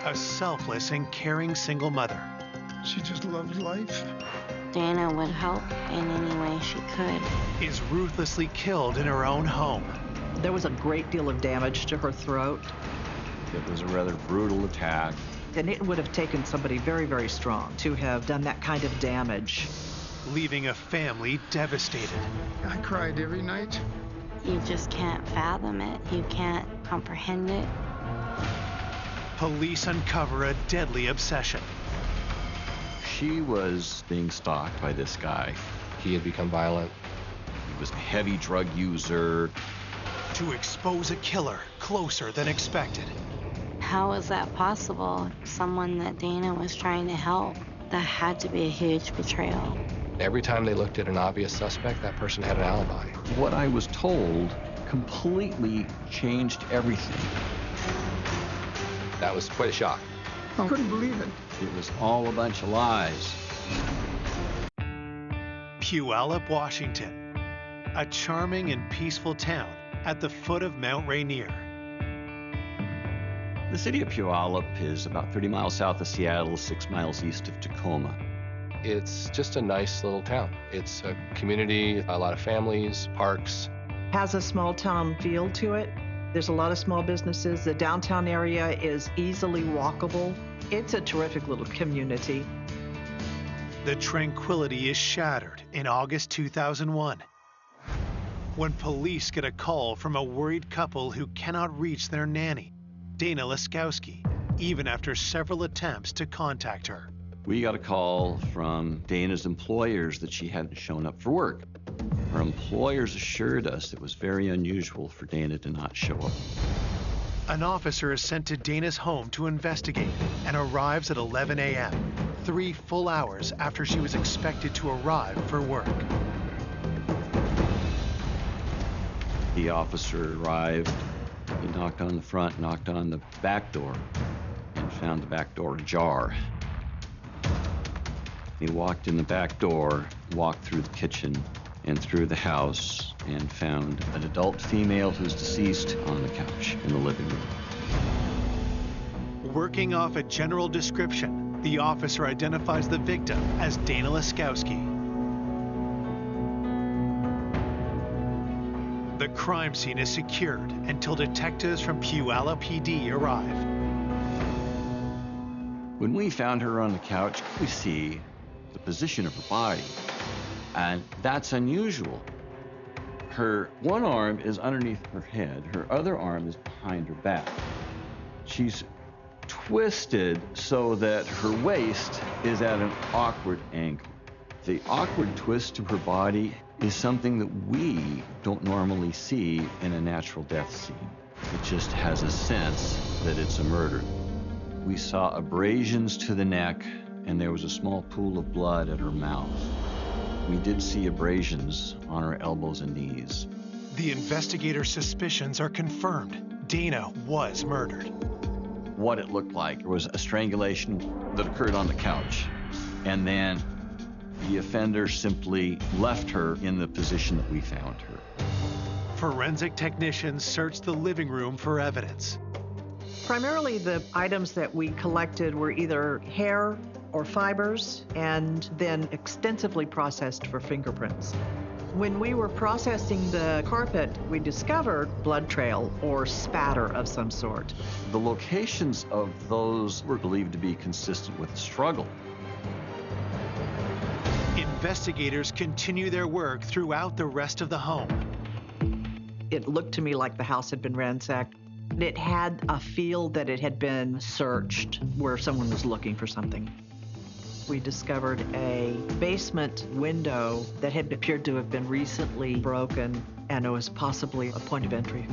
a selfless and caring single mother. She just loved life. Dana would help in any way she could. Is ruthlessly killed in her own home. There was a great deal of damage to her throat. It was a rather brutal attack. And it would have taken somebody very, very strong to have done that kind of damage. Leaving a family devastated. I cried every night. You just can't fathom it. You can't comprehend it. Police uncover a deadly obsession. She was being stalked by this guy. He had become violent. He was a heavy drug user. To expose a killer closer than expected. How is that possible? Someone that Dana was trying to help. That had to be a huge betrayal. Every time they looked at an obvious suspect, that person had an alibi. What I was told completely changed everything. That was quite a shock. I couldn't believe it. It was all a bunch of lies. Puyallup, Washington, a charming and peaceful town at the foot of Mount Rainier. The city of Puyallup is about 30 miles south of Seattle, 6 miles east of Tacoma. It's just a nice little town. It's a community, a lot of families, parks. Has a small town feel to it. There's a lot of small businesses. The downtown area is easily walkable. It's a terrific little community. The tranquility is shattered in August 2001 when police get a call from a worried couple who cannot reach their nanny, Dana Laskowski, even after several attempts to contact her. We got a call from Dana's employers that she hadn't shown up for work. Her employers assured us it was very unusual for Dana to not show up. An officer is sent to Dana's home to investigate and arrives at 11 a.m., 3 full hours after she was expected to arrive for work. The officer arrived. He knocked on the front, knocked on the back door, and found the back door ajar. He walked in the back door, walked through the kitchen and through the house, and found an adult female who's deceased on the couch in the living room. Working off a general description, the officer identifies the victim as Dana Laskowski. The crime scene is secured until detectives from Puyallup PD arrive. When we found her on the couch, we see the position of her body, and that's unusual. Her one arm is underneath her head, her other arm is behind her back. She's twisted so that her waist is at an awkward angle. The awkward twist to her body is something that we don't normally see in a natural death scene. It just has a sense that it's a murder. We saw abrasions to the neck, and there was a small pool of blood at her mouth. We did see abrasions on her elbows and knees. The investigator's suspicions are confirmed. Dana was murdered. What it looked like was a strangulation that occurred on the couch, and then the offender simply left her in the position that we found her. Forensic technicians searched the living room for evidence. Primarily, the items that we collected were either hair or fibers, and then extensively processed for fingerprints. When we were processing the carpet, we discovered blood trail or spatter of some sort. The locations of those were believed to be consistent with the struggle. Investigators continue their work throughout the rest of the home. It looked to me like the house had been ransacked. It had a feel that it had been searched, where someone was looking for something. We discovered a basement window that had appeared to have been recently broken, and it was possibly a point of entry.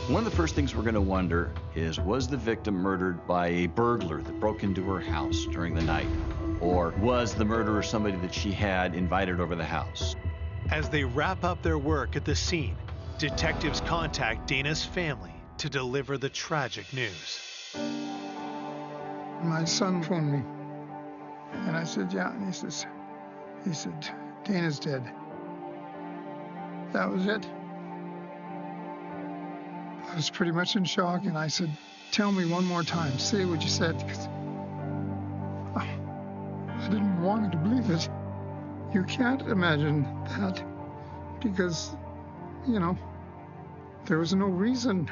One of the first things we're going to wonder is, was the victim murdered by a burglar that broke into her house during the night? Or was the murderer somebody that she had invited over the house? As they wrap up their work at the scene, detectives contact Dana's family to deliver the tragic news. My son phoned me, and I said, yeah, and he said, Dana's dead. That was it. was pretty much in shock, and I said, "Tell me one more time. Say what you said." Because I didn't want her to believe it. You can't imagine that because, you know, there was no reason.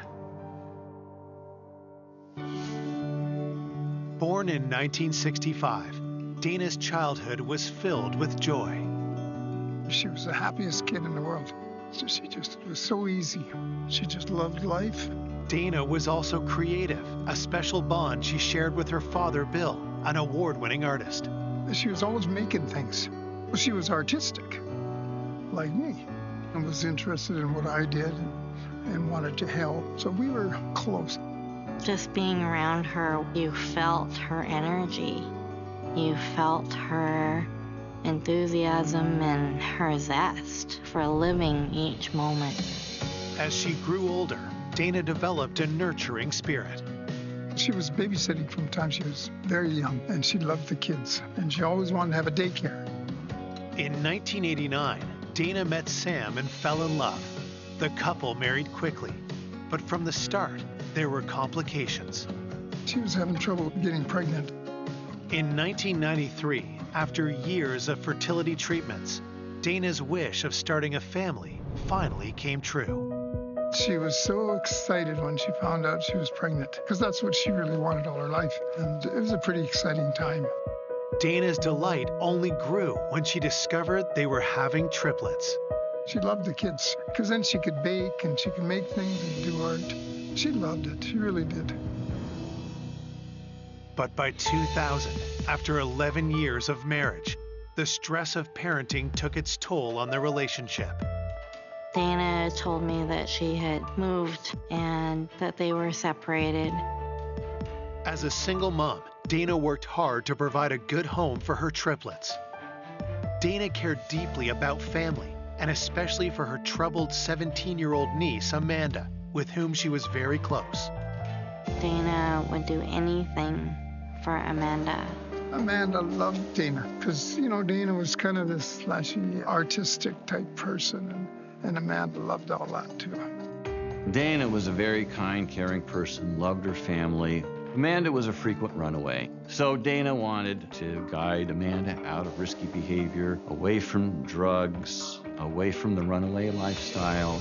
Born in 1965, Dana's childhood was filled with joy. She was the happiest kid in the world. It was so easy. She just loved life. Dana was also creative, a special bond she shared with her father, Bill, an award-winning artist. She was always making things. She was artistic, like me, and was interested in what I did and wanted to help. So we were close. Just being around her, you felt her energy. You felt her enthusiasm and her zest for living each moment. As she grew older, Dana developed a nurturing spirit. She was babysitting from the time she was very young, and she loved the kids, and she always wanted to have a daycare. In 1989, Dana met Sam and fell in love. The couple married quickly, but from the start, there were complications. She was having trouble getting pregnant. In 1993, after years of fertility treatments, Dana's wish of starting a family finally came true. She was so excited when she found out she was pregnant, because that's what she really wanted all her life, and it was a pretty exciting time. Dana's delight only grew when she discovered they were having triplets. She loved the kids, because then she could bake and she could make things and do art. She loved it, she really did. But by 2000, after 11 years of marriage, the stress of parenting took its toll on their relationship. Dana told me that she had moved and that they were separated. As a single mom, Dana worked hard to provide a good home for her triplets. Dana cared deeply about family, and especially for her troubled 17-year-old niece, Amanda, with whom she was very close. Dana would do anything for Amanda. Amanda loved Dana, because, you know, Dana was kind of this flashy, artistic type person, and Amanda loved all that too. Dana was a very kind, caring person, loved her family. Amanda was a frequent runaway. So Dana wanted to guide Amanda out of risky behavior, away from drugs, away from the runaway lifestyle.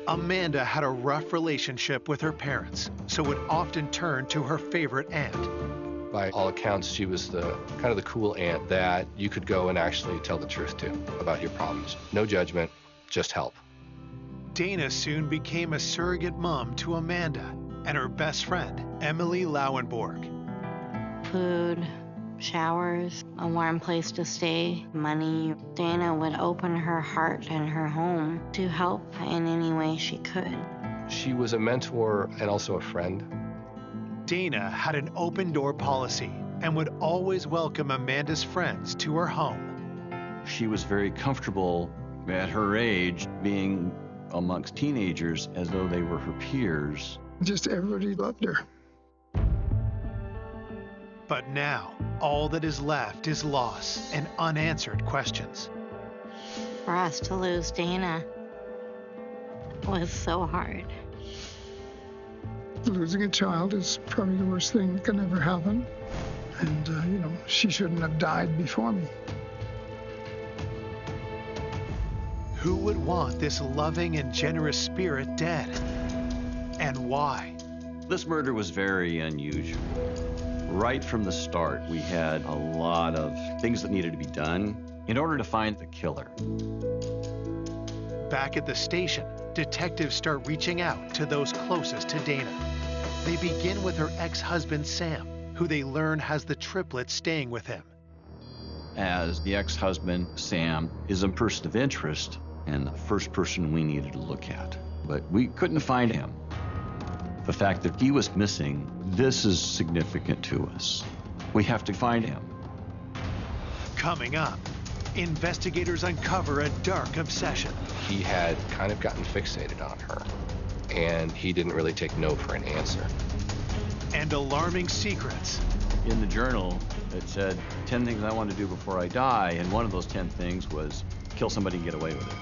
Amanda had a rough relationship with her parents, so would often turn to her favorite aunt. By all accounts, she was the kind of the cool aunt that you could go and actually tell the truth to about your problems. No judgment, just help. Dana soon became a surrogate mom to Amanda and her best friend, Emily Lauenborg. Food, showers, a warm place to stay, money. Dana would open her heart and her home to help in any way she could. She was a mentor and also a friend. Dana had an open-door policy and would always welcome Amanda's friends to her home. She was very comfortable at her age being amongst teenagers as though they were her peers. Just everybody loved her. But now, all that is left is loss and unanswered questions. For us to lose Dana was so hard. Losing a child is probably the worst thing that can ever happen. And, you know, she shouldn't have died before me. Who would want this loving and generous spirit dead? And why? This murder was very unusual. Right from the start, we had a lot of things that needed to be done in order to find the killer. Back at the station, detectives start reaching out to those closest to Dana. They begin with her ex-husband, Sam, who they learn has the triplets staying with him. As the ex-husband, Sam, is a person of interest and the first person we needed to look at. But we couldn't find him. The fact that he was missing, this is significant to us. We have to find him. Coming up, investigators uncover a dark obsession. He had kind of gotten fixated on her, and he didn't really take no for an answer. And alarming secrets. In the journal, it said 10 things I want to do before I die, and one of those 10 things was kill somebody and get away with it.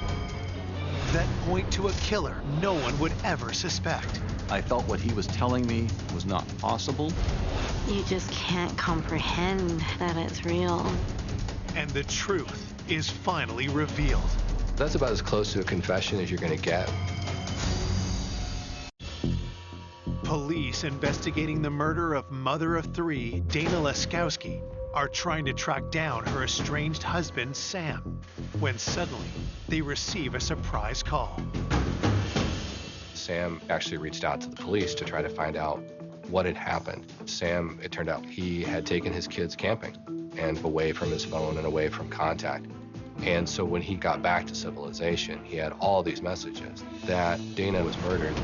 that point to a killer no one would ever suspect. I felt what he was telling me was not possible. You just can't comprehend that it's real. And the truth is finally revealed. That's about as close to a confession as you're going to get. Police investigating the murder of mother of three, Dana Laskowski, are trying to track down her estranged husband, Sam, when suddenly they receive a surprise call. Sam actually reached out to the police to try to find out what had happened. Sam, it turned out, he had taken his kids camping and away from his phone and away from contact. And so when he got back to civilization, he had all these messages that Dana was murdered.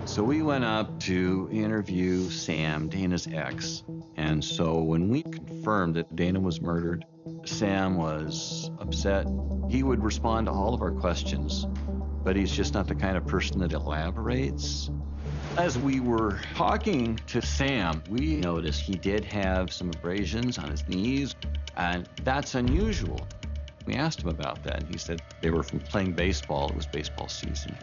So we went up to interview Sam, Dana's ex. And so when we confirmed that Dana was murdered, Sam was upset. He would respond to all of our questions, but he's just not the kind of person that elaborates. As we were talking to Sam, we noticed he did have some abrasions on his knees, and that's unusual. We asked him about that, and he said they were from playing baseball. It was baseball season.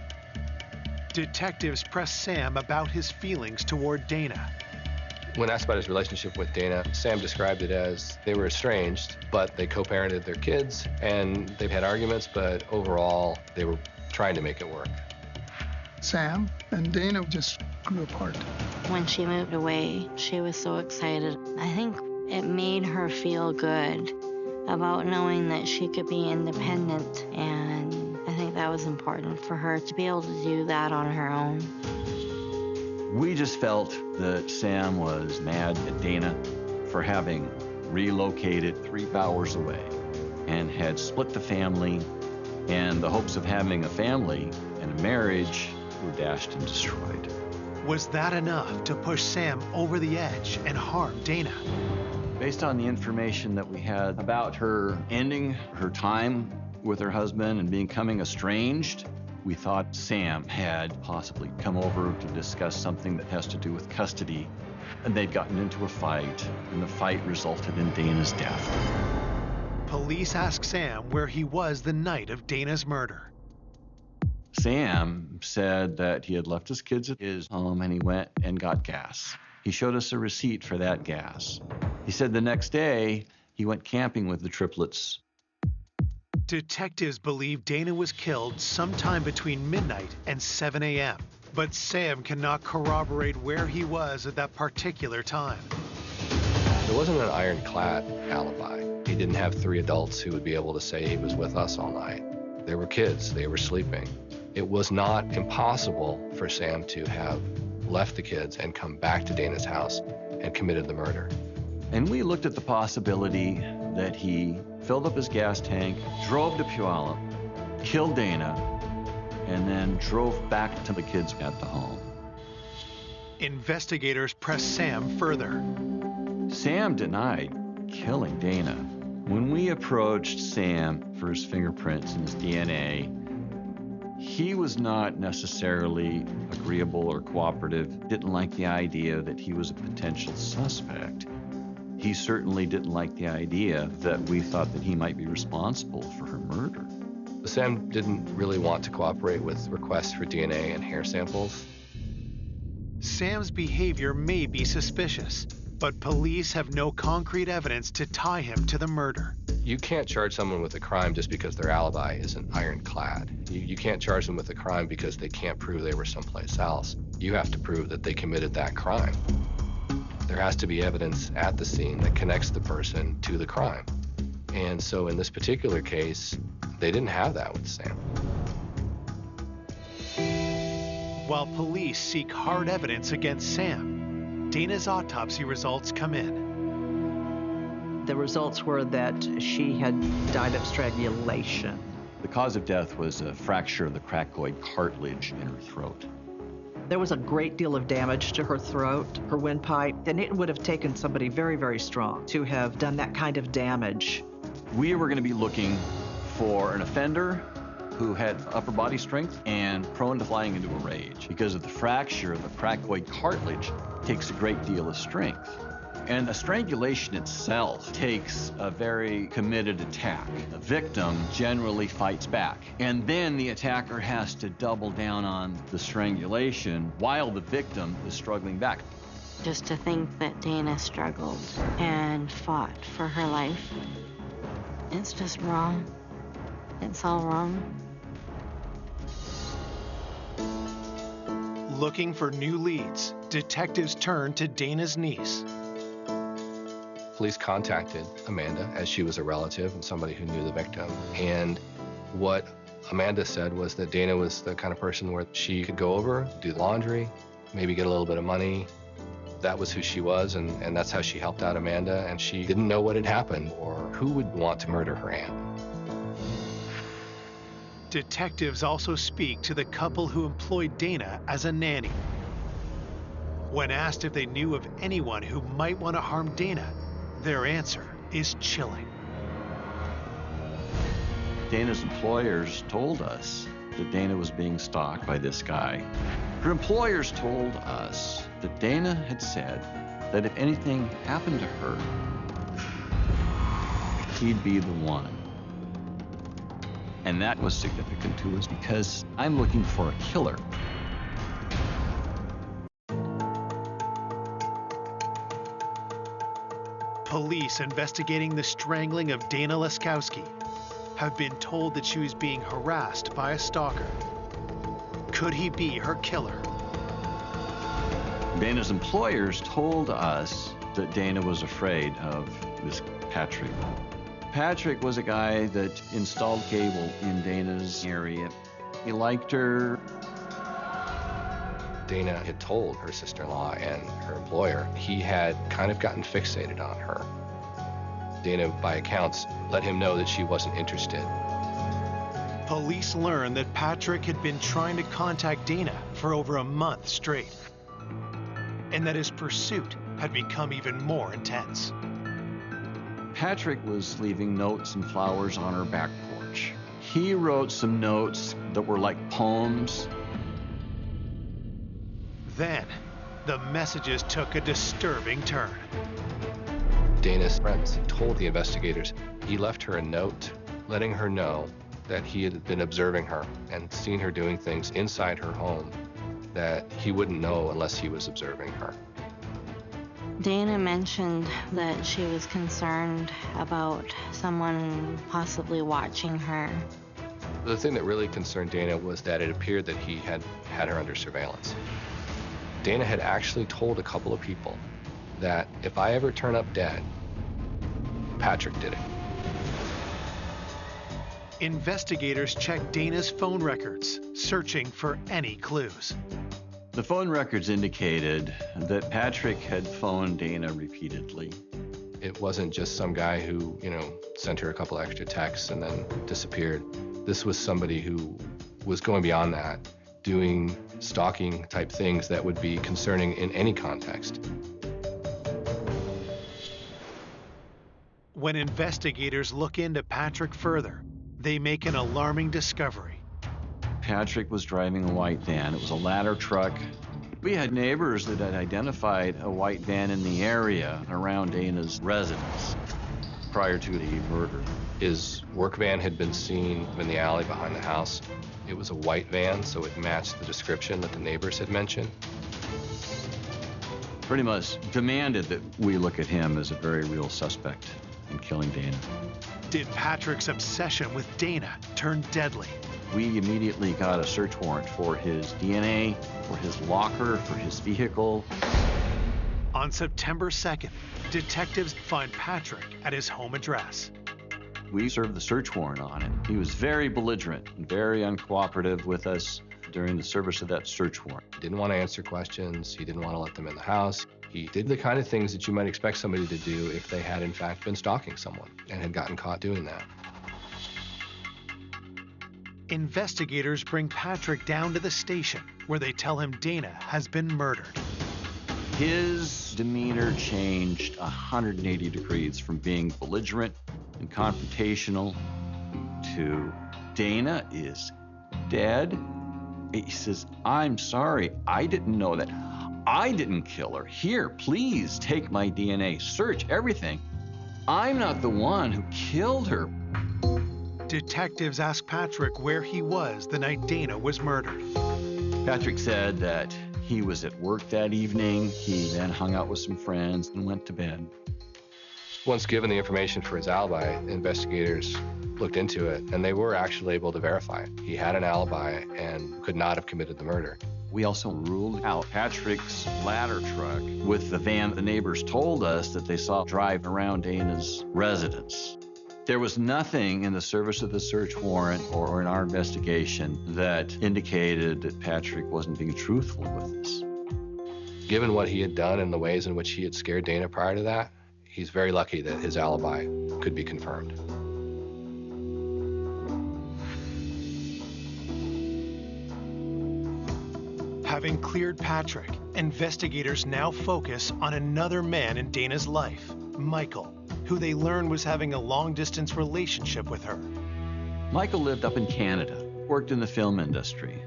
Detectives press Sam about his feelings toward Dana. When asked about his relationship with Dana, Sam described it as they were estranged, but they co-parented their kids, and they've had arguments, but overall, they were trying to make it work. Sam and Dana just grew apart. When she moved away, she was so excited. I think it made her feel good about knowing that she could be independent, and I think that was important for her to be able to do that on her own. We just felt that Sam was mad at Dana for having relocated 3 hours away and had split the family, and the hopes of having a family and a marriage were dashed and destroyed. Was that enough to push Sam over the edge and harm Dana? Based on the information that we had about her ending her time with her husband and becoming estranged, we thought Sam had possibly come over to discuss something that has to do with custody, and they'd gotten into a fight, and the fight resulted in Dana's death. Police ask Sam where he was the night of Dana's murder. Sam said that he had left his kids at his home and he went and got gas. He showed us a receipt for that gas. He said the next day he went camping with the triplets. Detectives believe Dana was killed sometime between midnight and 7 a.m., but Sam cannot corroborate where he was at that particular time. There wasn't an ironclad alibi. He didn't have 3 adults who would be able to say he was with us all night. There were kids, they were sleeping. It was not impossible for Sam to have left the kids and come back to Dana's house and committed the murder. And we looked at the possibility that he filled up his gas tank, drove to Puyallup, killed Dana, and then drove back to the kids at the home. Investigators press Sam further. Sam denied killing Dana. When we approached Sam for his fingerprints and his DNA, he was not necessarily agreeable or cooperative, didn't like the idea that he was a potential suspect. He certainly didn't like the idea that we thought that he might be responsible for her murder. Sam didn't really want to cooperate with requests for DNA and hair samples. Sam's behavior may be suspicious, but police have no concrete evidence to tie him to the murder. You can't charge someone with a crime just because their alibi isn't ironclad. You can't charge them with a crime because they can't prove they were someplace else. You have to prove that they committed that crime. There has to be evidence at the scene that connects the person to the crime. And so in this particular case, they didn't have that with Sam. While police seek hard evidence against Sam, Dana's autopsy results come in. The results were that she had died of strangulation. The cause of death was a fracture of the cricoid cartilage in her throat. There was a great deal of damage to her throat, her windpipe, and it would have taken somebody very, very strong to have done that kind of damage. We were going to be looking for an offender who had upper body strength and prone to flying into a rage. Because of the fracture of the cricoid cartilage, takes a great deal of strength. And a strangulation itself takes a very committed attack. The victim generally fights back. And then the attacker has to double down on the strangulation while the victim is struggling back. Just to think that Dana struggled and fought for her life, it's just wrong. It's all wrong. Looking for new leads, detectives turn to Dana's niece. Police contacted Amanda as she was a relative and somebody who knew the victim. And what Amanda said was that Dana was the kind of person where she could go over, do laundry, maybe get a little bit of money. That was who she was, and that's how she helped out Amanda. And she didn't know what had happened or who would want to murder her aunt. Detectives also speak to the couple who employed Dana as a nanny. When asked if they knew of anyone who might want to harm Dana, their answer is chilling. Dana's employers told us that Dana was being stalked by this guy. Her employers told us that Dana had said that if anything happened to her, he'd be the one. And that was significant to us because I'm looking for a killer. Police investigating the strangling of Dana Laskowski have been told that she was being harassed by a stalker. Could he be her killer? Dana's employers told us that Dana was afraid of this Patrick. Patrick was a guy that installed cable in Dana's area. He liked her. Dana had told her sister-in-law and her employer he had kind of gotten fixated on her. Dana, by accounts, let him know that she wasn't interested. Police learned that Patrick had been trying to contact Dana for over a month straight, and that his pursuit had become even more intense. Patrick was leaving notes and flowers on her back porch. He wrote some notes that were like poems. Then, the messages took a disturbing turn. Dana's friends told the investigators he left her a note letting her know that he had been observing her and seen her doing things inside her home that he wouldn't know unless he was observing her. Dana mentioned that she was concerned about someone possibly watching her. The thing that really concerned Dana was that it appeared that he had her under surveillance. Dana had actually told a couple of people that if I ever turn up dead, Patrick did it. Investigators checked Dana's phone records, searching for any clues. The phone records indicated that Patrick had phoned Dana repeatedly. It wasn't just some guy who, sent her a couple extra texts and then disappeared. This was somebody who was going beyond that, doing stalking type things that would be concerning in any context. When investigators look into Patrick further, they make an alarming discovery. Patrick was driving a white van. It was a ladder truck. We had neighbors that had identified a white van in the area around Dana's residence prior to the murder. His work van had been seen in the alley behind the house. It was a white van, so it matched the description that the neighbors had mentioned. Pretty much demanded that we look at him as a very real suspect in killing Dana. Did Patrick's obsession with Dana turn deadly? We immediately got a search warrant for his DNA, for his locker, for his vehicle. On September 2nd, detectives find Patrick at his home address. We served the search warrant on him. He was very belligerent and very uncooperative with us during the service of that search warrant. He didn't want to answer questions. He didn't want to let them in the house. He did the kind of things that you might expect somebody to do if they had in fact been stalking someone and had gotten caught doing that. Investigators bring Patrick down to the station where they tell him Dana has been murdered. His demeanor changed 180 degrees from being belligerent and confrontational to Dana is dead. He says, I'm sorry, I didn't know that. I didn't kill her. Here, please take my DNA, search everything. I'm not the one who killed her. Detectives asked Patrick where he was the night Dana was murdered. Patrick said that he was at work that evening. He then hung out with some friends and went to bed. Once given the information for his alibi, investigators looked into it, and they were actually able to verify it. He had an alibi and could not have committed the murder. We also ruled out Patrick's ladder truck with the van the neighbors told us that they saw drive around Dana's residence. There was nothing in the service of the search warrant or in our investigation that indicated that Patrick wasn't being truthful with us. Given what he had done and the ways in which he had scared Dana prior to that, he's very lucky that his alibi could be confirmed. Having cleared Patrick, investigators now focus on another man in Dana's life, Michael, who they learn was having a long-distance relationship with her. Michael lived up in Canada, worked in the film industry.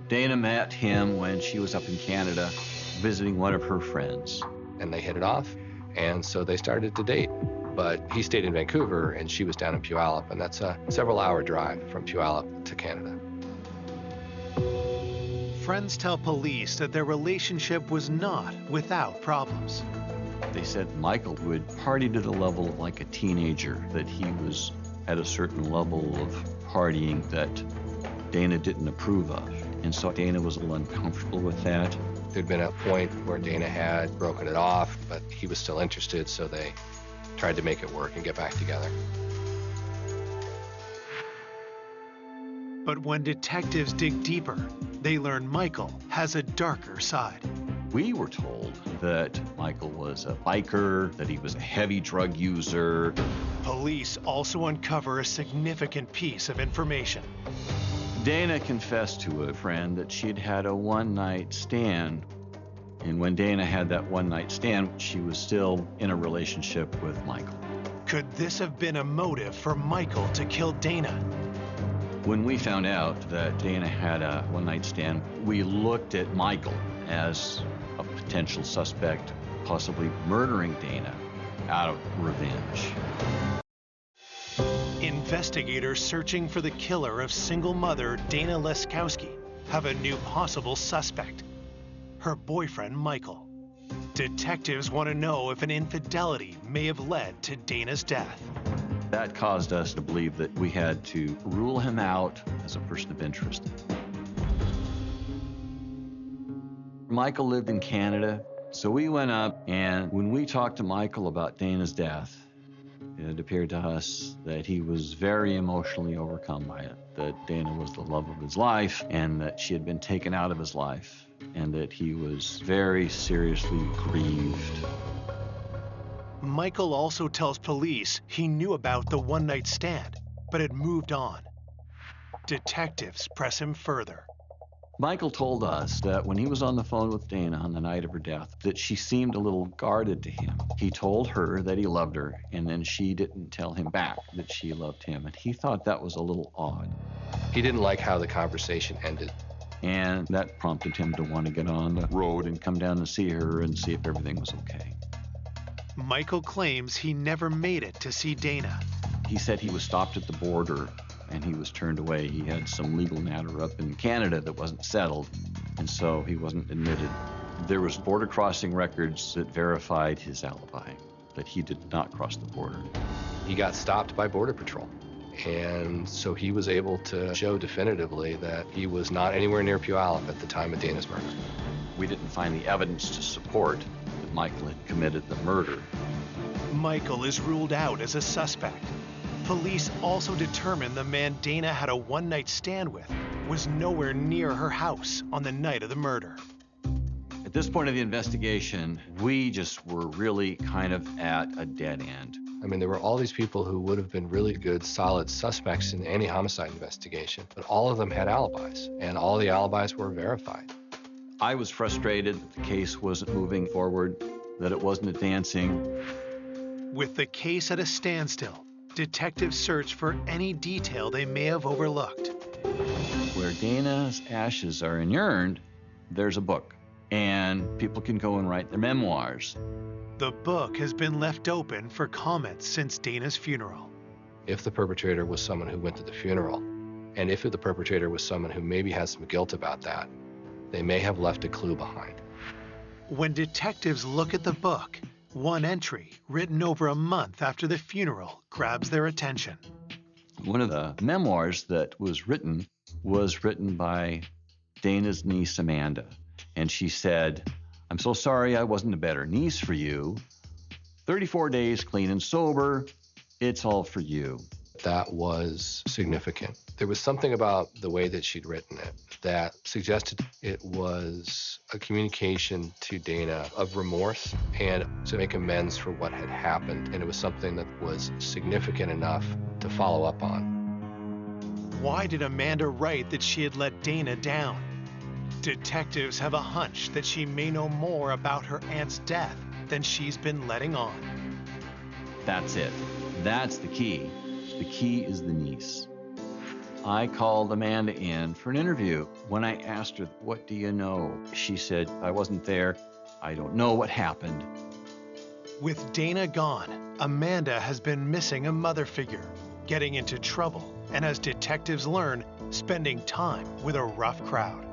Dana met him when she was up in Canada visiting one of her friends. And they hit it off, and so they started to date. But he stayed in Vancouver, and she was down in Puyallup, and that's a several-hour drive from Puyallup to Canada. Friends tell police that their relationship was not without problems. They said Michael would party to the level of like a teenager, that he was at a certain level of partying that Dana didn't approve of. And so Dana was a little uncomfortable with that. There'd been a point where Dana had broken it off, but he was still interested, so they tried to make it work and get back together. But when detectives dig deeper, they learn Michael has a darker side. We were told that Michael was a biker, that he was a heavy drug user. Police also uncover a significant piece of information. Dana confessed to a friend that she'd had a one-night stand. And when Dana had that one-night stand, she was still in a relationship with Michael. Could this have been a motive for Michael to kill Dana? When we found out that Dana had a one-night stand, we looked at Michael as a potential suspect, possibly murdering Dana out of revenge. Investigators searching for the killer of single mother Dana Leskowski have a new possible suspect, her boyfriend Michael. Detectives want to know if an infidelity may have led to Dana's death. That caused us to believe that we had to rule him out as a person of interest. Michael lived in Canada, so we went up, and when we talked to Michael about Dana's death, it appeared to us that he was very emotionally overcome by it, that Dana was the love of his life, and that she had been taken out of his life, and that he was very seriously grieved. Michael also tells police he knew about the one-night stand, but had moved on. Detectives press him further. Michael told us that when he was on the phone with Dana on the night of her death, that she seemed a little guarded to him. He told her that he loved her, and then she didn't tell him back that she loved him, and he thought that was a little odd. He didn't like how the conversation ended. And that prompted him to want to get on the road and come down and see her and see if everything was okay. Michael claims he never made it to see Dana. He said he was stopped at the border and he was turned away. He had some legal matter up in Canada that wasn't settled, and so he wasn't admitted. There was border crossing records that verified his alibi, that he did not cross the border. He got stopped by Border Patrol, and so he was able to show definitively that he was not anywhere near Puyallup at the time of Dana's murder. We didn't find the evidence to support that Michael had committed the murder. Michael is ruled out as a suspect. Police also determined the man Dana had a one-night stand with was nowhere near her house on the night of the murder. At this point of the investigation, we just were really kind of at a dead end. I mean, there were all these people who would have been really good, solid suspects in any homicide investigation, but all of them had alibis, and all the alibis were verified. I was frustrated that the case wasn't moving forward, that it wasn't advancing. With the case at a standstill, detectives search for any detail they may have overlooked. Where Dana's ashes are inurned, there's a book. and people can go and write their memoirs. The book has been left open for comments since Dana's funeral. If the perpetrator was someone who went to the funeral, and if the perpetrator was someone who maybe has some guilt about that, they may have left a clue behind. When detectives look at the book, one entry, written over a month after the funeral, grabs their attention. One of the memoirs that was written by Dana's niece, Amanda. And she said, "I'm so sorry I wasn't a better niece for you. 34 days clean and sober. It's all for you." That was significant. There was something about the way that she'd written it that suggested it was a communication to Dana of remorse and to make amends for what had happened. And it was something that was significant enough to follow up on. Why did Amanda write that she had let Dana down? Detectives have a hunch that she may know more about her aunt's death than she's been letting on. That's it. That's the key. The key is the niece. I called Amanda in for an interview. When I asked her, "What do you know?" she said, "I wasn't there. I don't know what happened." With Dana gone, Amanda has been missing a mother figure, getting into trouble, and as detectives learn, spending time with a rough crowd.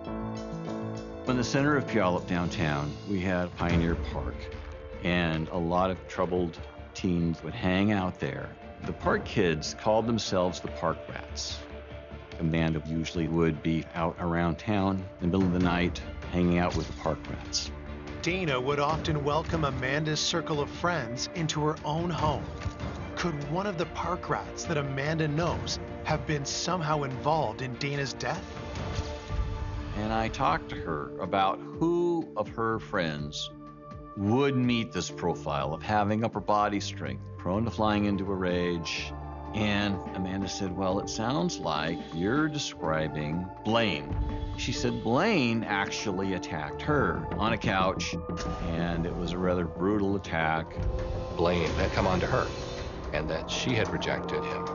In the center of Puyallup downtown, we had Pioneer Park, and a lot of troubled teens would hang out there. The park kids called themselves the Park Rats. Amanda usually would be out around town in the middle of the night, hanging out with the Park Rats. Dana would often welcome Amanda's circle of friends into her own home. Could one of the Park Rats that Amanda knows have been somehow involved in Dana's death? And I talked to her about who of her friends would meet this profile of having upper body strength, prone to flying into a rage. And Amanda said, "Well, it sounds like you're describing Blaine." She said Blaine actually attacked her on a couch, and it was a rather brutal attack. Blaine had come on to her, and that she had rejected him,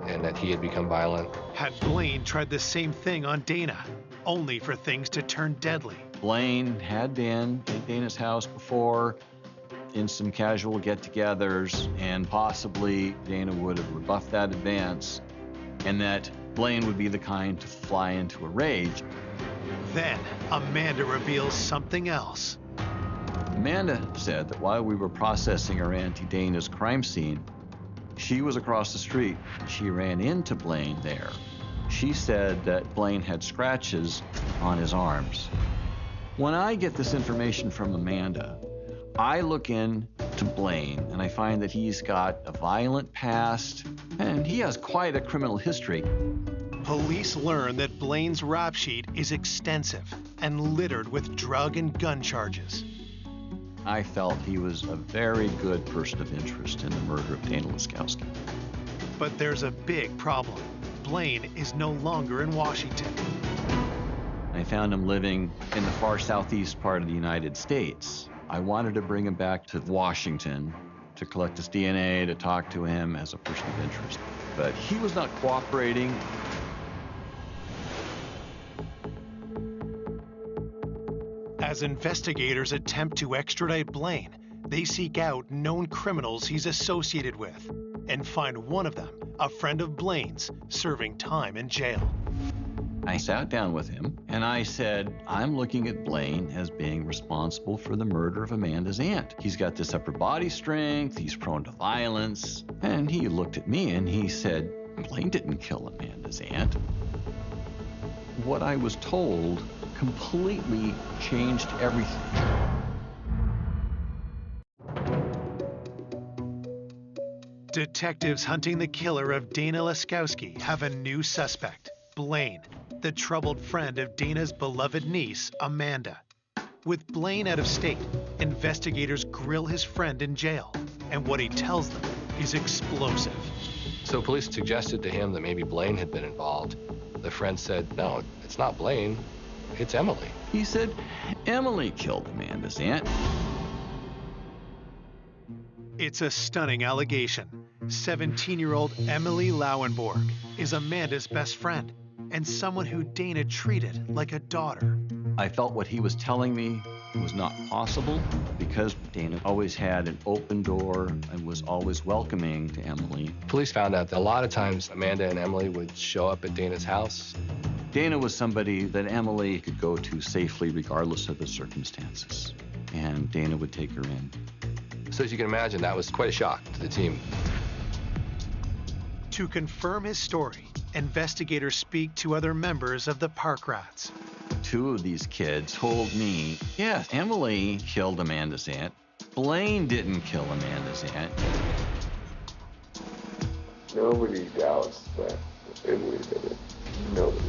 and that he had become violent. Had Blaine tried the same thing on Dana, only for things to turn deadly? Blaine had been at Dana's house before in some casual get-togethers, and possibly Dana would have rebuffed that advance, and that Blaine would be the kind to fly into a rage. Then Amanda reveals something else. Amanda said that while we were processing her Auntie Dana's crime scene, she was across the street. She ran into Blaine there. She said that Blaine had scratches on his arms. When I get this information from Amanda, I look into Blaine and I find that he's got a violent past and he has quite a criminal history. Police learn that Blaine's rap sheet is extensive and littered with drug and gun charges. I felt he was a very good person of interest in the murder of Dana Laskowski. But there's a big problem. Blaine is no longer in Washington. I found him living in the far southeast part of the United States. I wanted to bring him back to Washington to collect his DNA, to talk to him as a person of interest. But he was not cooperating. As investigators attempt to extradite Blaine, they seek out known criminals he's associated with and find one of them, a friend of Blaine's, serving time in jail. I sat down with him and I said, "I'm looking at Blaine as being responsible for the murder of Amanda's aunt. He's got this upper body strength, he's prone to violence." And he looked at me and he said, "Blaine didn't kill Amanda's aunt." What I was told completely changed everything. Detectives hunting the killer of Dana Laskowski have a new suspect, Blaine, the troubled friend of Dana's beloved niece, Amanda. With Blaine out of state, investigators grill his friend in jail, and what he tells them is explosive. So police suggested to him that maybe Blaine had been involved. The friend said, "No, it's not Blaine, it's Emily." He said, "Emily killed Amanda's aunt." It's a stunning allegation. 17-year-old Emily Lauenborg is Amanda's best friend and someone who Dana treated like a daughter. I felt what he was telling me was not possible because Dana always had an open door and was always welcoming to Emily. Police found out that a lot of times Amanda and Emily would show up at Dana's house. Dana was somebody that Emily could go to safely regardless of the circumstances, and Dana would take her in. So as you can imagine, that was quite a shock to the team. To confirm his story, investigators speak to other members of the Park Rats. Two of these kids told me, yes, Emily killed Amanda's aunt. Blaine didn't kill Amanda's aunt. Nobody doubts that Emily did it. Nobody.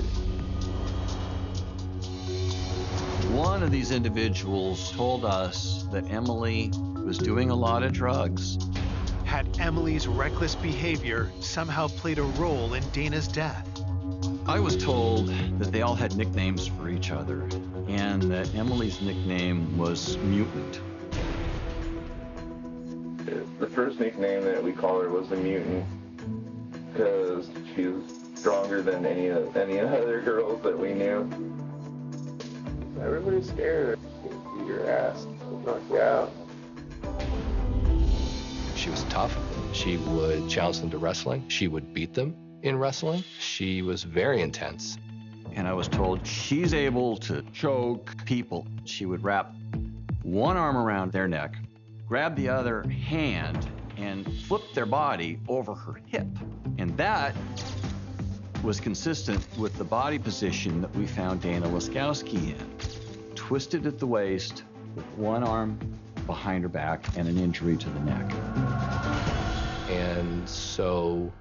One of these individuals told us that Emily was doing a lot of drugs. Had Emily's reckless behavior somehow played a role in Dana's death? I was told that they all had nicknames for each other, and that Emily's nickname was Mutant. The first nickname that we called her was the Mutant, because she was stronger than any other girls that we knew. Everybody's scared. She'll beat your ass. She'll knock you out. She was tough. She would challenge them to wrestling. She would beat them in wrestling. She was very intense. And I was told she's able to choke people. She would wrap one arm around their neck, grab the other hand, and flip their body over her hip. And that was consistent with the body position that we found Dana Laskowski in. Twisted at the waist, with one arm behind her back and an injury to the neck. And so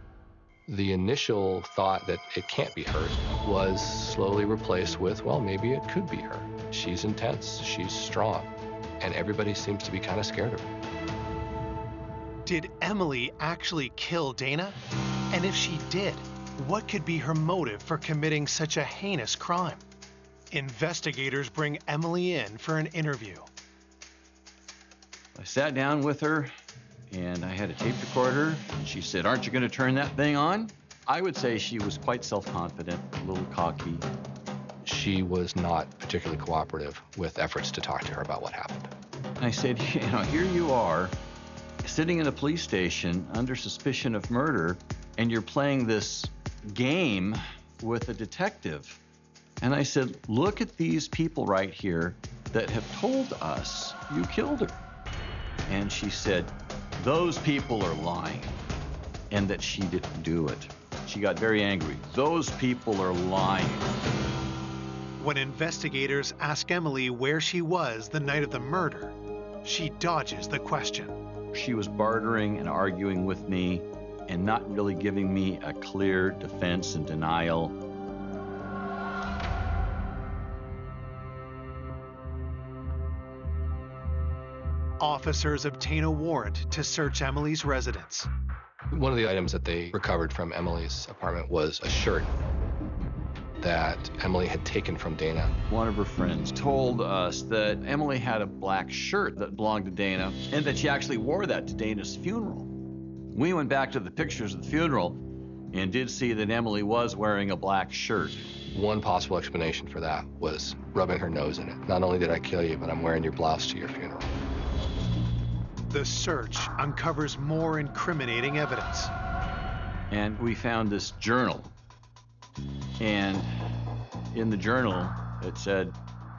the initial thought that it can't be her was slowly replaced with, well, maybe it could be her. She's intense, she's strong, and everybody seems to be kind of scared of her. Did Emily actually kill Dana? And if she did, what could be her motive for committing such a heinous crime? Investigators bring Emily in for an interview. I sat down with her, and I had a tape recorder. She said, "Aren't you going to turn that thing on?" I would say she was quite self-confident, a little cocky. She was not particularly cooperative with efforts to talk to her about what happened. And I said, here you are, sitting in a police station under suspicion of murder, and you're playing this game with a detective. And I said, look at these people right here that have told us you killed her. And she said, those people are lying, and that she didn't do it. She got very angry. Those people are lying. When investigators ask Emily where she was the night of the murder, she dodges the question. She was bartering and arguing with me and not really giving me a clear defense and denial. Officers obtain a warrant to search Emily's residence. One of the items that they recovered from Emily's apartment was a shirt that Emily had taken from Dana. One of her friends told us that Emily had a black shirt that belonged to Dana and that she actually wore that to Dana's funeral. We went back to the pictures of the funeral and did see that Emily was wearing a black shirt. One possible explanation for that was rubbing her nose in it. Not only did I kill you, but I'm wearing your blouse to your funeral. The search uncovers more incriminating evidence. And we found this journal. And in the journal, it said,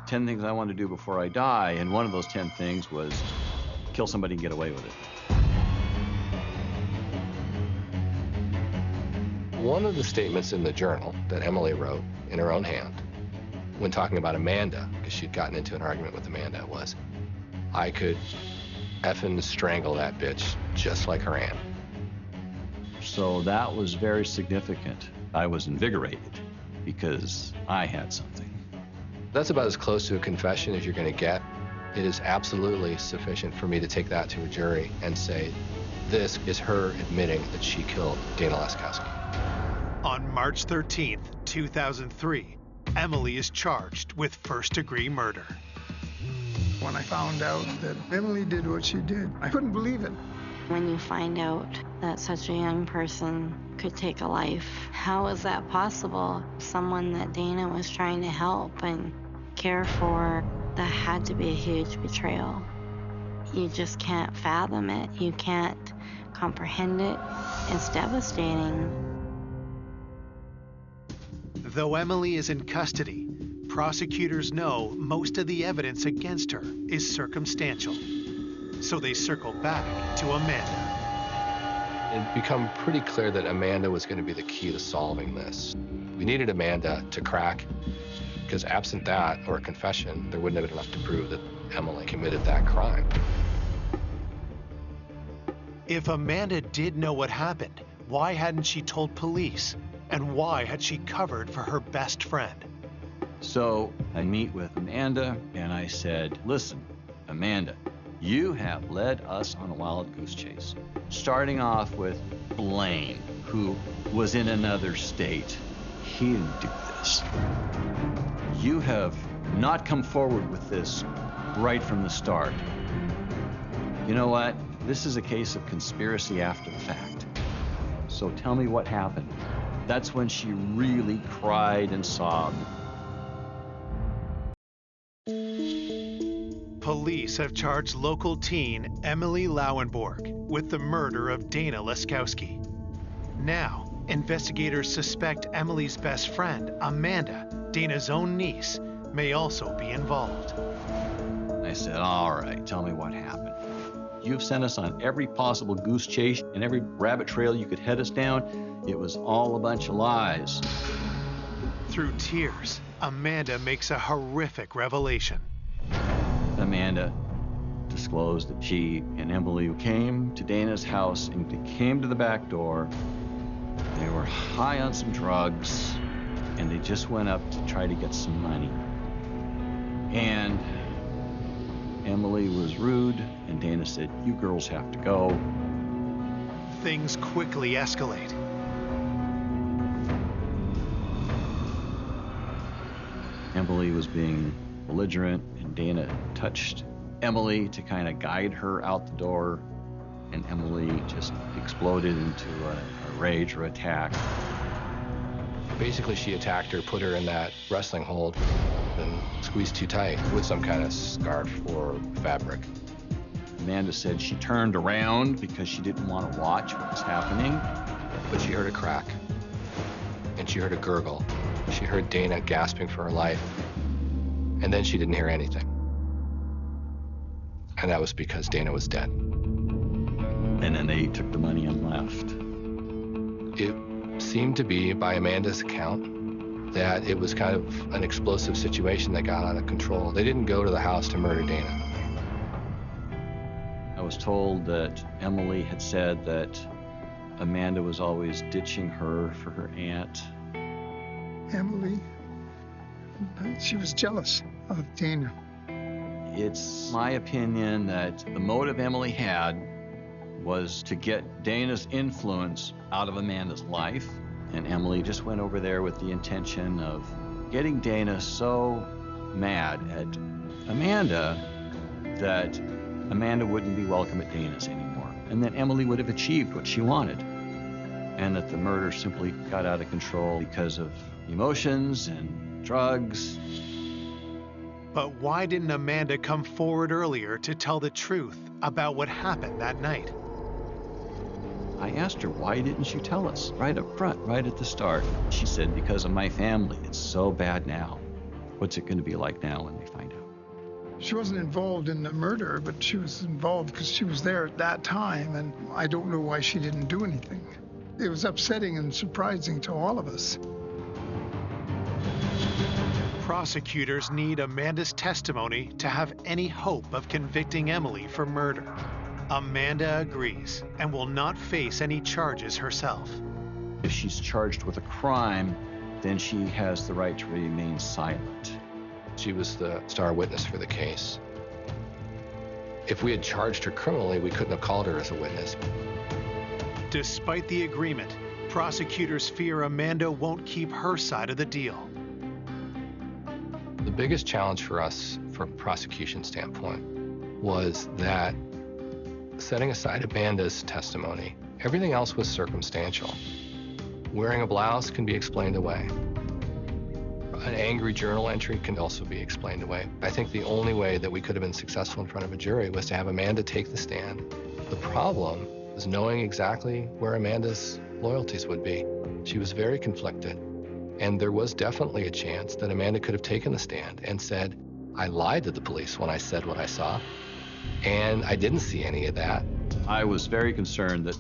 10 things I want to do before I die. And one of those 10 things was kill somebody and get away with it. One of the statements in the journal that Emily wrote in her own hand when talking about Amanda, because she'd gotten into an argument with Amanda, was, I could effing strangle that bitch just like her aunt. So that was very significant. I was invigorated because I had something. That's about as close to a confession as you're going to get. It is absolutely sufficient for me to take that to a jury and say, this is her admitting that she killed Dana Laskowski. On March 13th, 2003, Emily is charged with first-degree murder. When I found out that Emily did what she did, I couldn't believe it. When you find out that such a young person could take a life, how is that possible? Someone that Dana was trying to help and care for, that had to be a huge betrayal. You just can't fathom it. You can't comprehend it. It's devastating. Though Emily is in custody, prosecutors know most of the evidence against her is circumstantial. So they circle back to Amanda. It had become pretty clear that Amanda was going to be the key to solving this. We needed Amanda to crack, because absent that, or a confession, there wouldn't have been enough to prove that Emily committed that crime. If Amanda did know what happened, why hadn't she told police? And why had she covered for her best friend? So I meet with Amanda and I said, listen, Amanda, you have led us on a wild goose chase. Starting off with Blaine, who was in another state. He didn't do this. You have not come forward with this right from the start. You know what? This is a case of conspiracy after the fact. So tell me what happened. That's when she really cried and sobbed. Police have charged local teen Emily Lauenborg with the murder of Dana Laskowski. Now, investigators suspect Emily's best friend, Amanda, Dana's own niece, may also be involved. I said, all right, tell me what happened. You've sent us on every possible goose chase and every rabbit trail you could head us down. It was all a bunch of lies. Through tears, Amanda makes a horrific revelation. Amanda disclosed that she and Emily came to Dana's house and they came to the back door. They were high on some drugs and they just went up to try to get some money. And Emily was rude and Dana said, you girls have to go. Things quickly escalate. Emily was being belligerent and Dana touched Emily to kind of guide her out the door, and Emily just exploded into a rage or attack. Basically, she attacked her, put her in that wrestling hold, and squeezed too tight with some kind of scarf or fabric. Amanda said she turned around because she didn't want to watch what was happening. But she heard a crack, and she heard a gurgle. She heard Dana gasping for her life, and then she didn't hear anything. And that was because Dana was dead. And then they took the money and left. It seemed to be, by Amanda's account, that it was kind of an explosive situation that got out of control. They didn't go to the house to murder Dana. I was told that Emily had said that Amanda was always ditching her for her aunt. Emily, she was jealous of Dana. It's my opinion that the motive Emily had was to get Dana's influence out of Amanda's life, and Emily just went over there with the intention of getting Dana so mad at Amanda that Amanda wouldn't be welcome at Dana's anymore, and that Emily would have achieved what she wanted, and that the murder simply got out of control because of emotions and drugs. But why didn't Amanda come forward earlier to tell the truth about what happened that night? I asked her, why didn't you tell us right up front, right at the start? She said, because of my family. It's so bad now. What's it going to be like now when they find out? She wasn't involved in the murder, but she was involved because she was there at that time, and I don't know why she didn't do anything. It was upsetting and surprising to all of us. Prosecutors need Amanda's testimony to have any hope of convicting Emily for murder. Amanda agrees and will not face any charges herself. If she's charged with a crime, then she has the right to remain silent. She was the star witness for the case. If we had charged her criminally, we couldn't have called her as a witness. Despite the agreement, prosecutors fear Amanda won't keep her side of the deal. The biggest challenge for us, from a prosecution standpoint, was that setting aside Amanda's testimony, everything else was circumstantial. Wearing a blouse can be explained away. an angry journal entry can also be explained away. I think the only way that we could have been successful in front of a jury was to have Amanda take the stand. The problem was knowing exactly where Amanda's loyalties would be. She was very conflicted. And there was definitely a chance that Amanda could have taken the stand and said, I lied to the police when I said what I saw, and I didn't see any of that. I was very concerned that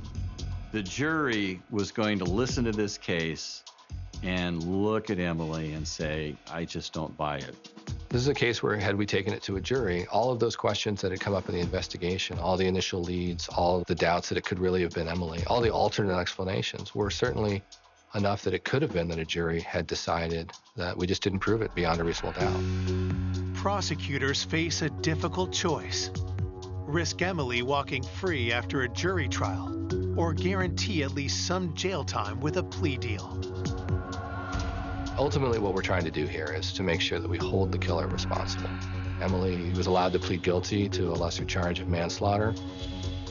the jury was going to listen to this case and look at Emily and say, I just don't buy it. This is a case where, had we taken it to a jury, all of those questions that had come up in the investigation, all the initial leads, all the doubts that it could really have been Emily, all the alternate explanations were certainly enough that it could have been that a jury had decided that we just didn't prove it beyond a reasonable doubt. Prosecutors face a difficult choice. Risk Emily walking free after a jury trial, or guarantee at least some jail time with a plea deal. Ultimately, what we're trying to do here is to make sure that we hold the killer responsible. Emily was allowed to plead guilty to a lesser charge of manslaughter.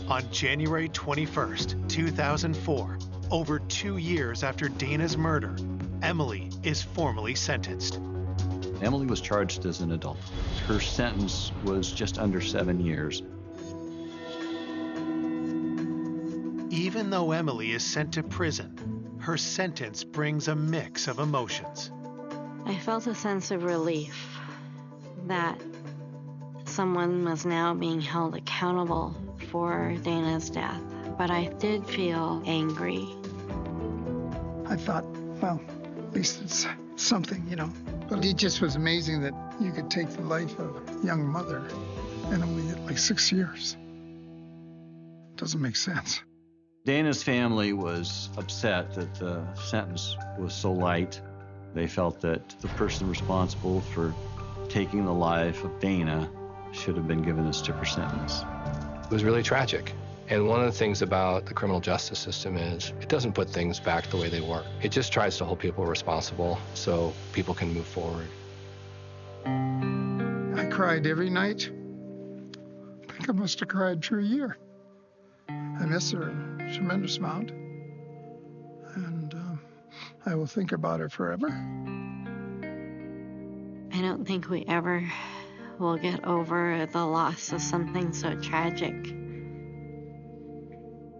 On January 21st, 2004, over 2 years after Dana's murder, Emily is formally sentenced. Emily was charged as an adult. Her sentence was just under 7 years. Even though Emily is sent to prison, her sentence brings a mix of emotions. I felt a sense of relief that someone was now being held accountable for Dana's death, but I did feel angry. I thought, well, at least it's something, you know. But it just was amazing that you could take the life of a young mother and only get like 6 years. Doesn't make sense. Dana's family was upset that the sentence was so light. They felt that the person responsible for taking the life of Dana should have been given a stiffer sentence. It was really tragic. And one of the things about the criminal justice system is it doesn't put things back the way they were. It just tries to hold people responsible so people can move forward. I cried every night. I think I must have cried for a year. I miss her a tremendous amount. And I will think about her forever. I don't think we ever will get over the loss of something so tragic.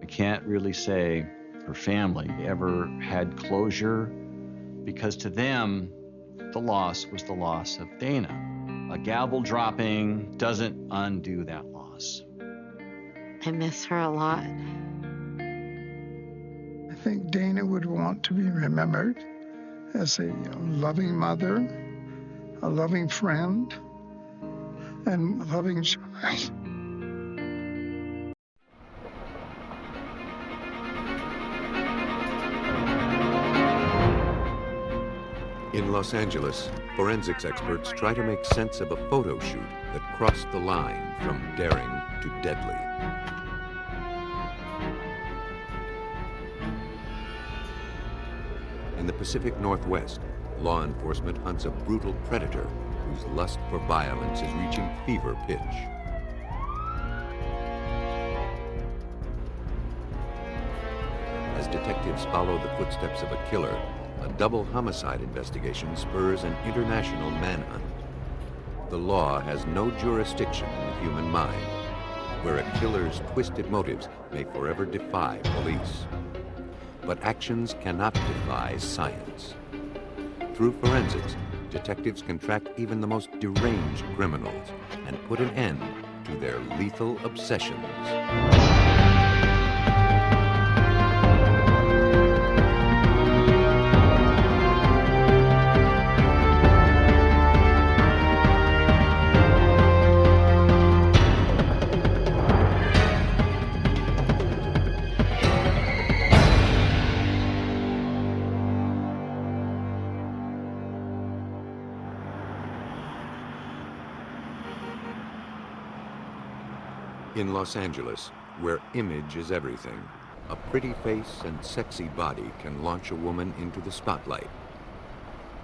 I can't really say her family ever had closure, because to them, the loss was the loss of Dana. A gavel dropping doesn't undo that loss. I miss her a lot. I think Dana would want to be remembered as a loving mother, a loving friend, and a loving child. In Los Angeles, forensics experts try to make sense of a photo shoot that crossed the line from daring to deadly. In the Pacific Northwest, law enforcement hunts a brutal predator whose lust for violence is reaching fever pitch. As detectives follow the footsteps of a killer, a double homicide investigation spurs an international manhunt. The law has no jurisdiction in the human mind, where a killer's twisted motives may forever defy police. But actions cannot defy science. Through forensics, detectives can track even the most deranged criminals and put an end to their lethal obsessions. In Los Angeles, where image is everything, a pretty face and sexy body can launch a woman into the spotlight.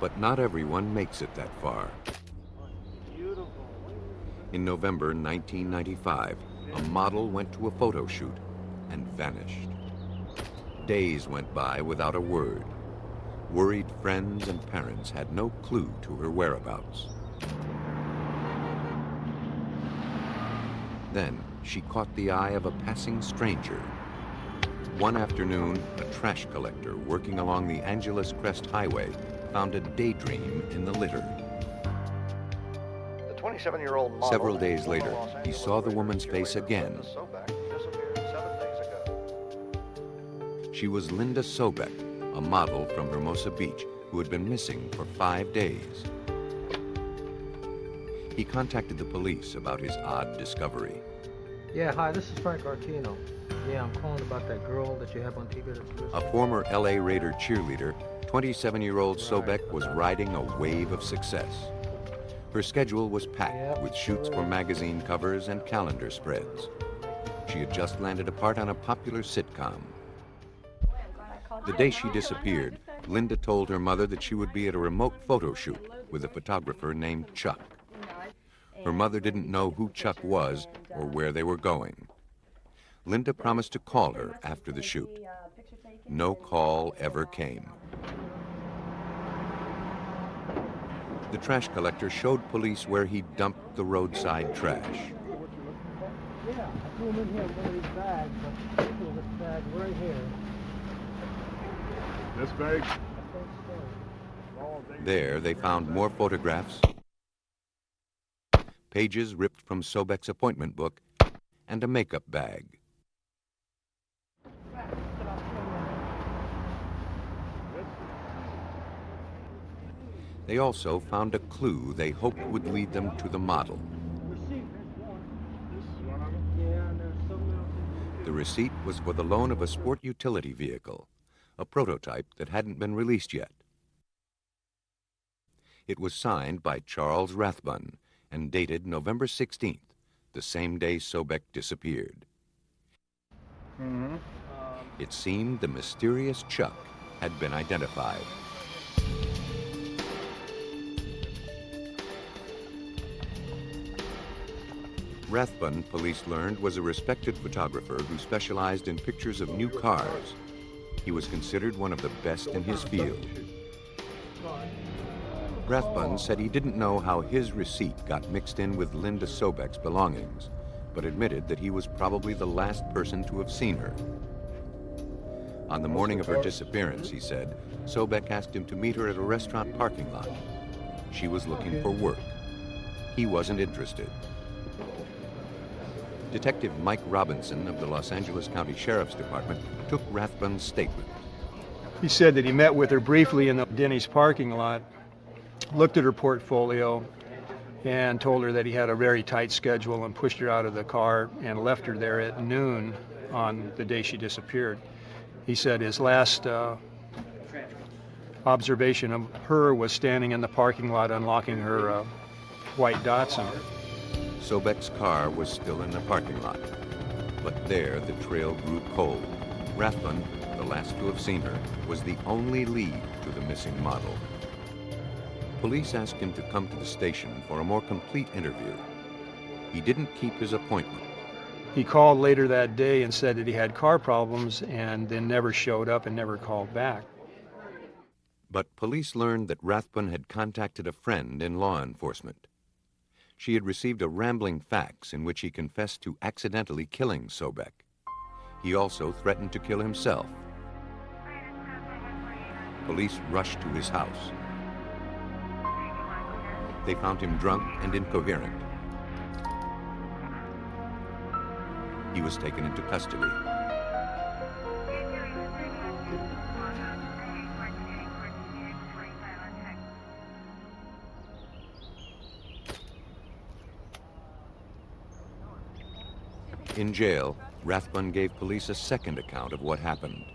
But not everyone makes it that far. In November 1995, a model went to a photo shoot and vanished. Days went by without a word. Worried friends and parents had no clue to her whereabouts. Then she caught the eye of a passing stranger. One afternoon, a trash collector working along the Angeles Crest Highway found a daydream in the litter. The 27-year-old model. Several days later, he saw the woman's face again. Disappeared 7 days ago. She was Linda Sobek, a model from Hermosa Beach who had been missing for 5 days. He contacted the police about his odd discovery. Yeah, hi, this is Frank Artino. Yeah, I'm calling about that girl that you have on TV that's missing. A former LA Raider cheerleader, 27-year-old Sobek was riding a wave of success. Her schedule was packed with shoots for magazine covers and calendar spreads. She had just landed a part on a popular sitcom. The day she disappeared, Linda told her mother that she would be at a remote photo shoot with a photographer named Chuck. Her mother didn't know who Chuck was or where they were going. Linda promised to call her after the shoot. No call ever came. The trash collector showed police where he dumped the roadside trash. Yeah, I threw him in here with one of these bags, but this was this bag right here. This bag? There, they found more photographs, pages ripped from Sobek's appointment book, and a makeup bag. They also found a clue they hoped would lead them to the model. The receipt was for the loan of a sport utility vehicle, a prototype that hadn't been released yet. It was signed by Charles Rathbun and dated November 16th, the same day Sobek disappeared. It seemed the mysterious Chuck had been identified. Rathbun, police learned, was a respected photographer who specialized in pictures of new cars. He was considered one of the best in his field. Rathbun said he didn't know how his receipt got mixed in with Linda Sobek's belongings, but admitted that he was probably the last person to have seen her. On the morning of her disappearance, he said, Sobek asked him to meet her at a restaurant parking lot. She was looking for work. He wasn't interested. Detective Mike Robinson of the Los Angeles County Sheriff's Department took Rathbun's statement. He said that he met with her briefly in the Denny's parking lot, looked at her portfolio, and told her that he had a very tight schedule and pushed her out of the car and left her there at noon on the day she disappeared. He said his last observation of her was standing in the parking lot unlocking her white Datsun. Sobek's car was still in the parking lot, but there the trail grew cold. Rathbun, the last to have seen her, was the only lead to the missing model. Police asked him to come to the station for a more complete interview. He didn't keep his appointment. He called later that day and said that he had car problems and then never showed up and never called back. But police learned that Rathbun had contacted a friend in law enforcement. She had received a rambling fax in which he confessed to accidentally killing Sobek. He also threatened to kill himself. Police rushed to his house. They found him drunk and incoherent. He was taken into custody. In jail, Rathbun gave police a second account of what happened.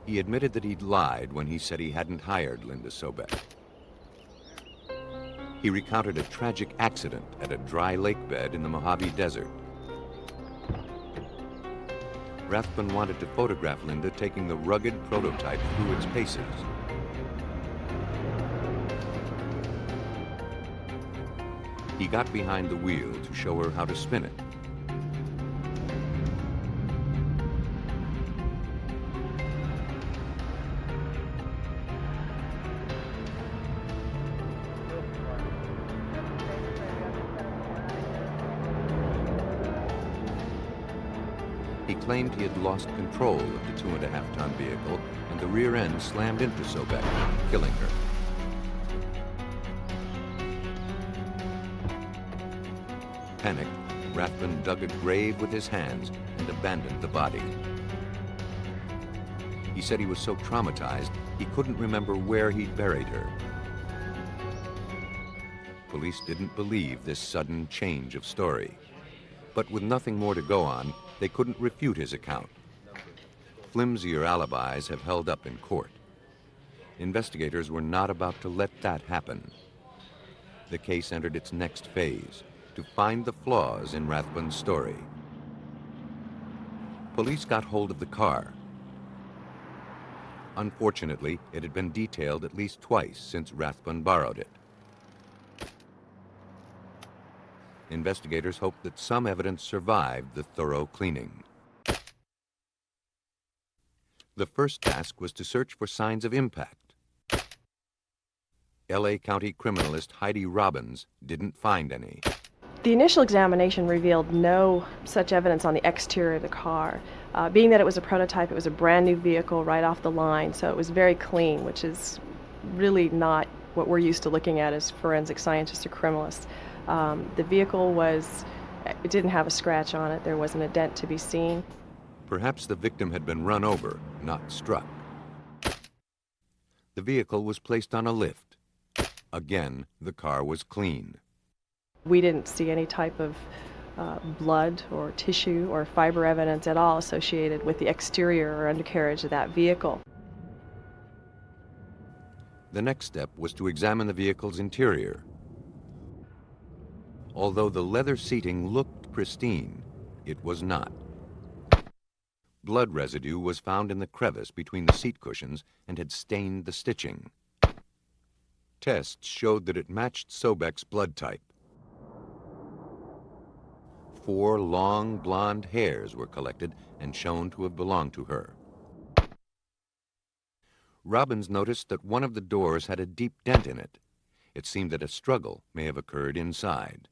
He admitted that he'd lied when he said he hadn't hired Linda Sobek. He recounted a tragic accident at a dry lake bed in the Mojave Desert. Rathbun wanted to photograph Linda taking the rugged prototype through its paces. He got behind the wheel to show her how to spin it. He claimed he had lost control of the 2.5-ton vehicle, and the rear end slammed into Sobek, killing her. Panicked, Rathbun dug a grave with his hands and abandoned the body. He said he was so traumatized, he couldn't remember where he'd buried her. Police didn't believe this sudden change of story. But with nothing more to go on, they couldn't refute his account. Flimsier alibis have held up in court. Investigators were not about to let that happen. The case entered its next phase, to find the flaws in Rathbun's story. Police got hold of the car. Unfortunately, it had been detailed at least twice since Rathbun borrowed it. Investigators hoped that some evidence survived the thorough cleaning. The first task was to search for signs of impact. L.A. County criminalist Heidi Robbins didn't find any. The initial examination revealed no such evidence on the exterior of the car. Being that it was a prototype, it was a brand new vehicle right off the line, so it was very clean, which is really not what we're used to looking at as forensic scientists or criminalists. The vehicle it didn't have a scratch on it. There wasn't a dent to be seen. Perhaps the victim had been run over, not struck. The vehicle was placed on a lift. Again, the car was clean. We didn't see any type of blood or tissue or fiber evidence at all associated with the exterior or undercarriage of that vehicle. The next step was to examine the vehicle's interior. Although the leather seating looked pristine, it was not. Blood residue was found in the crevice between the seat cushions and had stained the stitching. Tests showed that it matched Sobek's blood type. 4 long blonde hairs were collected and shown to have belonged to her. Robbins noticed that one of the doors had a deep dent in it. It seemed that a struggle may have occurred inside.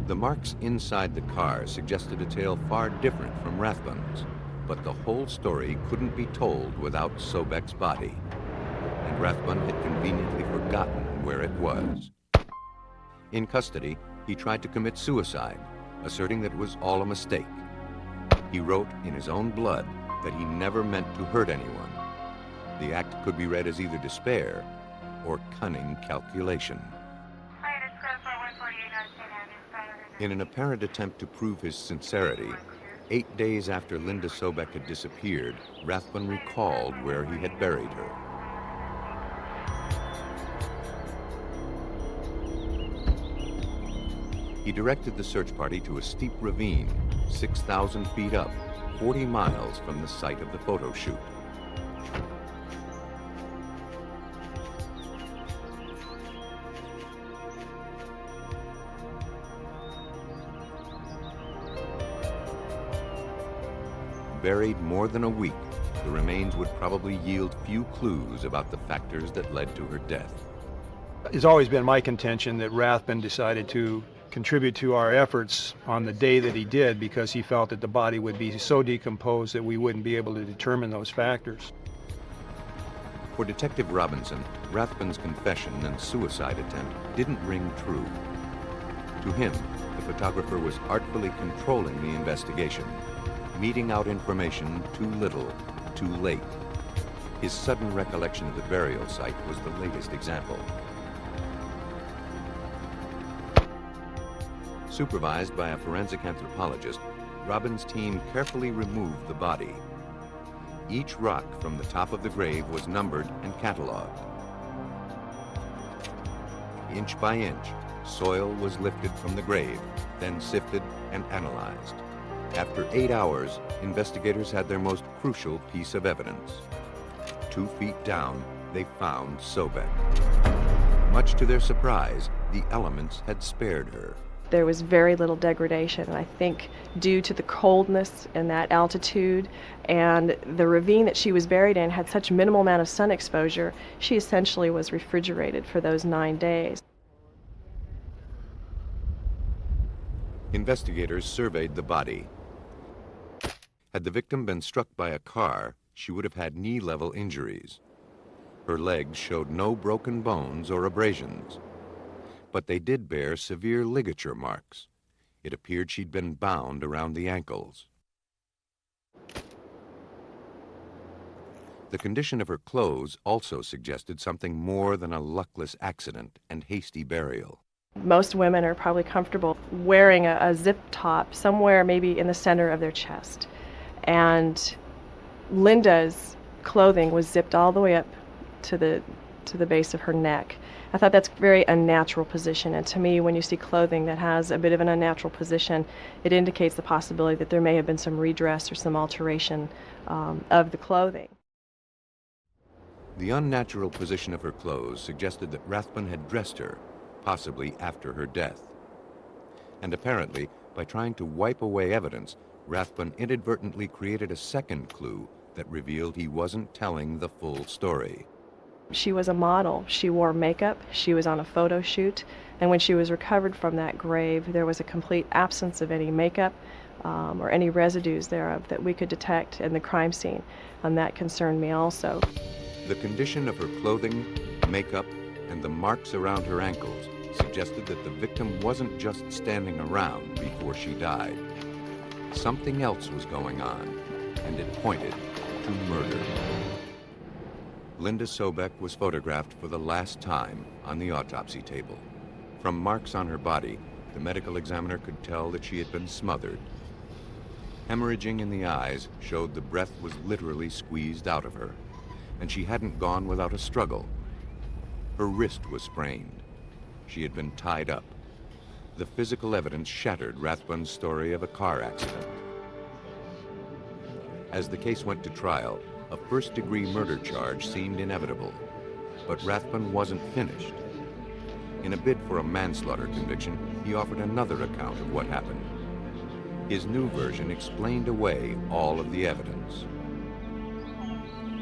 The marks inside the car suggested a tale far different from Rathbun's, but the whole story couldn't be told without Sobek's body, and Rathbun had conveniently forgotten where it was. In custody, he tried to commit suicide, asserting that it was all a mistake. He wrote in his own blood that he never meant to hurt anyone. The act could be read as either despair or cunning calculation. In an apparent attempt to prove his sincerity, 8 days after Linda Sobek had disappeared, Rathbun recalled where he had buried her. He directed the search party to a steep ravine, 6,000 feet up, 40 miles from the site of the photo shoot. Buried more than a week, the remains would probably yield few clues about the factors that led to her death. It's always been my contention that Rathbun decided to contribute to our efforts on the day that he did because he felt that the body would be so decomposed that we wouldn't be able to determine those factors. For Detective Robinson, Rathbun's confession and suicide attempt didn't ring true. To him, the photographer was artfully controlling the investigation, meting out information too little, too late. His sudden recollection of the burial site was the latest example. Supervised by a forensic anthropologist, Robin's team carefully removed the body. Each rock from the top of the grave was numbered and cataloged. Inch by inch, soil was lifted from the grave, then sifted and analyzed. After 8 hours, investigators had their most crucial piece of evidence. 2 feet down, they found Sobek. Much to their surprise, the elements had spared her. There was very little degradation, and I think due to the coldness and that altitude and the ravine that she was buried in had such minimal amount of sun exposure, she essentially was refrigerated for those 9 days. Investigators surveyed the body. Had the victim been struck by a car, she would have had knee-level injuries. Her legs showed no broken bones or abrasions, but they did bear severe ligature marks. It appeared she'd been bound around the ankles. The condition of her clothes also suggested something more than a luckless accident and hasty burial. Most women are probably comfortable wearing a zip top somewhere maybe in the center of their chest. And Linda's clothing was zipped all the way up to the base of her neck. I thought that's a very unnatural position, and to me, when you see clothing that has a bit of an unnatural position, it indicates the possibility that there may have been some redress or some alteration of the clothing. The unnatural position of her clothes suggested that Rathbun had dressed her, possibly after her death. And apparently, by trying to wipe away evidence, Rathbun inadvertently created a second clue that revealed he wasn't telling the full story. She was a model. She wore makeup. She was on a photo shoot. And when she was recovered from that grave, there was a complete absence of any makeup or any residues thereof that we could detect in the crime scene. And that concerned me also. The condition of her clothing, makeup, and the marks around her ankles suggested that the victim wasn't just standing around before she died. Something else was going on, and it pointed to murder. Linda Sobeck was photographed for the last time on the autopsy table. From marks on her body, the medical examiner could tell that she had been smothered. Hemorrhaging in the eyes showed the breath was literally squeezed out of her, and she hadn't gone without a struggle. Her wrist was sprained. She had been tied up. The physical evidence shattered Rathbun's story of a car accident. As the case went to trial, a first-degree murder charge seemed inevitable, but Rathbun wasn't finished. In a bid for a manslaughter conviction, he offered another account of what happened. His new version explained away all of the evidence.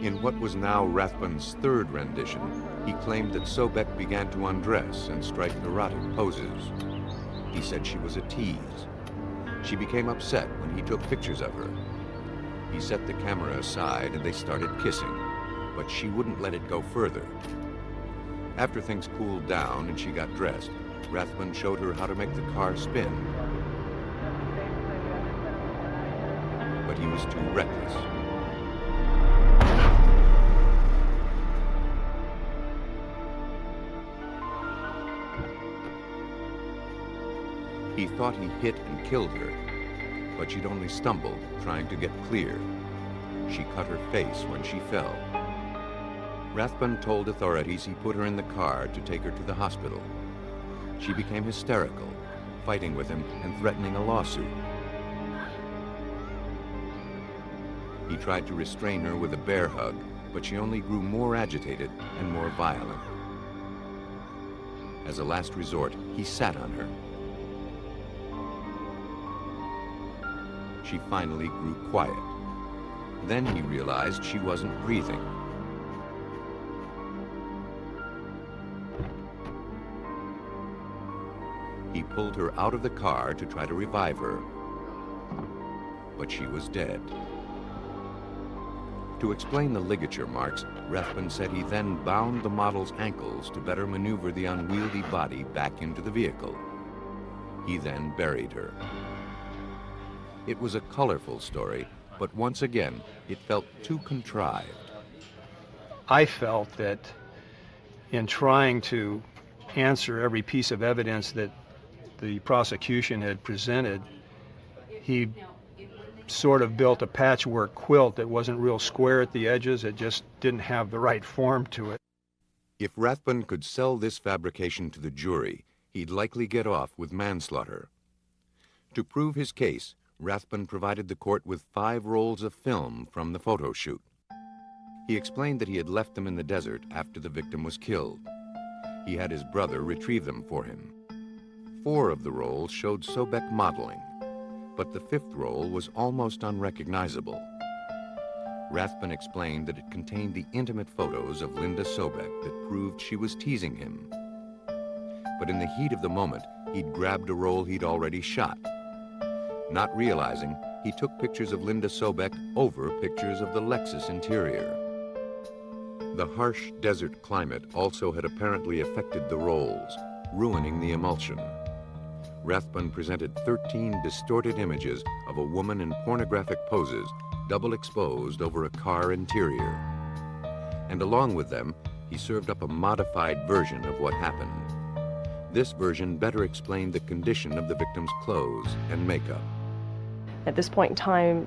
In what was now Rathbun's third rendition, he claimed that Sobeck began to undress and strike erotic poses. He said she was a tease. She became upset when he took pictures of her. He set the camera aside and they started kissing, but she wouldn't let it go further. After things cooled down and she got dressed, Rathbun showed her how to make the car spin. But he was too reckless. He thought he hit and killed her, but she'd only stumbled, trying to get clear. She cut her face when she fell. Rathbun told authorities he put her in the car to take her to the hospital. She became hysterical, fighting with him and threatening a lawsuit. He tried to restrain her with a bear hug, but she only grew more agitated and more violent. As a last resort, he sat on her. She finally grew quiet. Then he realized she wasn't breathing. He pulled her out of the car to try to revive her, but she was dead. To explain the ligature marks, Rathbun said he then bound the model's ankles to better maneuver the unwieldy body back into the vehicle. He then buried her. It was a colorful story, but once again, it felt too contrived. I felt that in trying to answer every piece of evidence that the prosecution had presented, he sort of built a patchwork quilt that wasn't real square at the edges. It just didn't have the right form to it. If Rathbun could sell this fabrication to the jury, he'd likely get off with manslaughter. To prove his case, Rathbun provided the court with 5 rolls of film from the photo shoot. He explained that he had left them in the desert after the victim was killed. He had his brother retrieve them for him. 4 of the rolls showed Sobeck modeling, but the 5th roll was almost unrecognizable. Rathbun explained that it contained the intimate photos of Linda Sobeck that proved she was teasing him. But in the heat of the moment, he'd grabbed a roll he'd already shot, Not realizing, he took pictures of Linda Sobek over pictures of the Lexus interior. The harsh desert climate also had apparently affected the rolls, ruining the emulsion. Rathbun presented 13 distorted images of a woman in pornographic poses, double exposed over a car interior. And along with them, he served up a modified version of what happened. This version better explained the condition of the victim's clothes and makeup. At this point in time,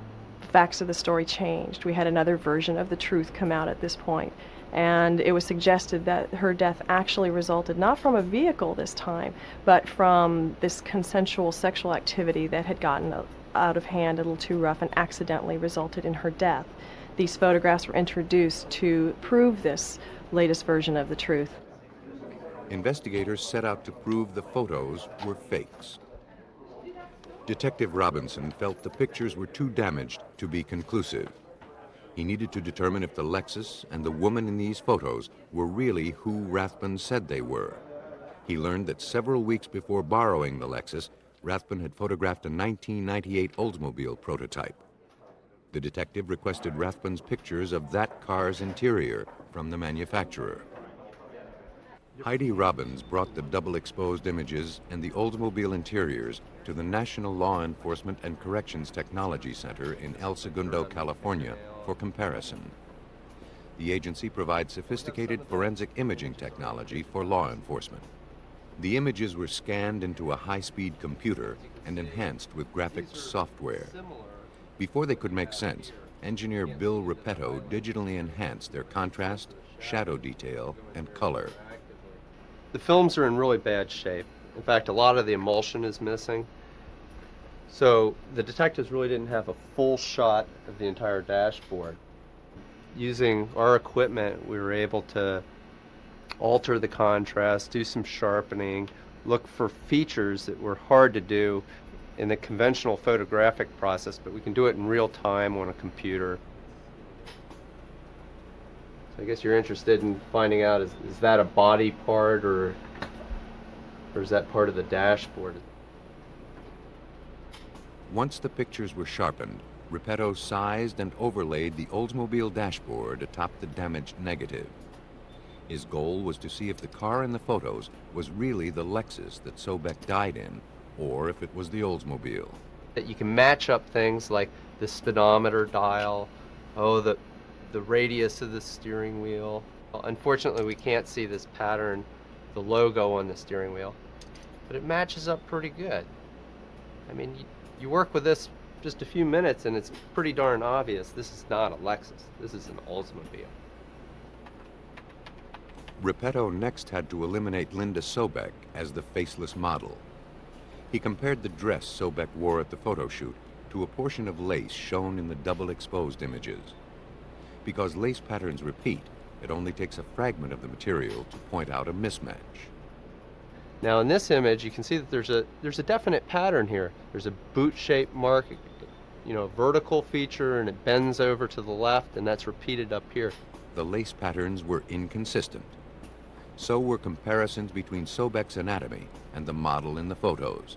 facts of the story changed. We had another version of the truth come out at this point, and it was suggested that her death actually resulted not from a vehicle this time, but from this consensual sexual activity that had gotten out of hand, a little too rough, and accidentally resulted in her death. These photographs were introduced to prove this latest version of the truth. Investigators set out to prove the photos were fakes. Detective Robinson felt the pictures were too damaged to be conclusive. He needed to determine if the Lexus and the woman in these photos were really who Rathbun said they were. He learned that several weeks before borrowing the Lexus, Rathbun had photographed a 1998 Oldsmobile prototype. The detective requested Rathbun's pictures of that car's interior from the manufacturer. Heidi Robbins brought the double-exposed images and the Oldsmobile interiors to the National Law Enforcement and Corrections Technology Center in El Segundo, California, for comparison. The agency provides sophisticated forensic imaging technology for law enforcement. The images were scanned into a high-speed computer and enhanced with graphics software. Before they could make sense, engineer Bill Repetto digitally enhanced their contrast, shadow detail, and color. The films are in really bad shape. In fact, a lot of the emulsion is missing. So the detectives really didn't have a full shot of the entire dashboard. Using our equipment, we were able to alter the contrast, do some sharpening, look for features that were hard to do in the conventional photographic process, but we can do it in real time on a computer. I guess you're interested in finding out, is that a body part or is that part of the dashboard? Once the pictures were sharpened, Repetto sized and overlaid the Oldsmobile dashboard atop the damaged negative. His goal was to see if the car in the photos was really the Lexus that Sobek died in, or if it was the Oldsmobile. That you can match up things like the speedometer dial, the radius of the steering wheel. Unfortunately, we can't see this pattern, the logo on the steering wheel, but it matches up pretty good. I mean, you work with this just a few minutes and it's pretty darn obvious this is not a Lexus, this is an Oldsmobile. Repetto next had to eliminate Linda Sobek as the faceless model. He compared the dress Sobek wore at the photo shoot to a portion of lace shown in the double-exposed images. Because lace patterns repeat, it only takes a fragment of the material to point out a mismatch. Now in this image, you can see that there's a definite pattern here. There's a boot-shaped mark, a vertical feature, and it bends over to the left, and that's repeated up here. The lace patterns were inconsistent. So were comparisons between Sobek's anatomy and the model in the photos.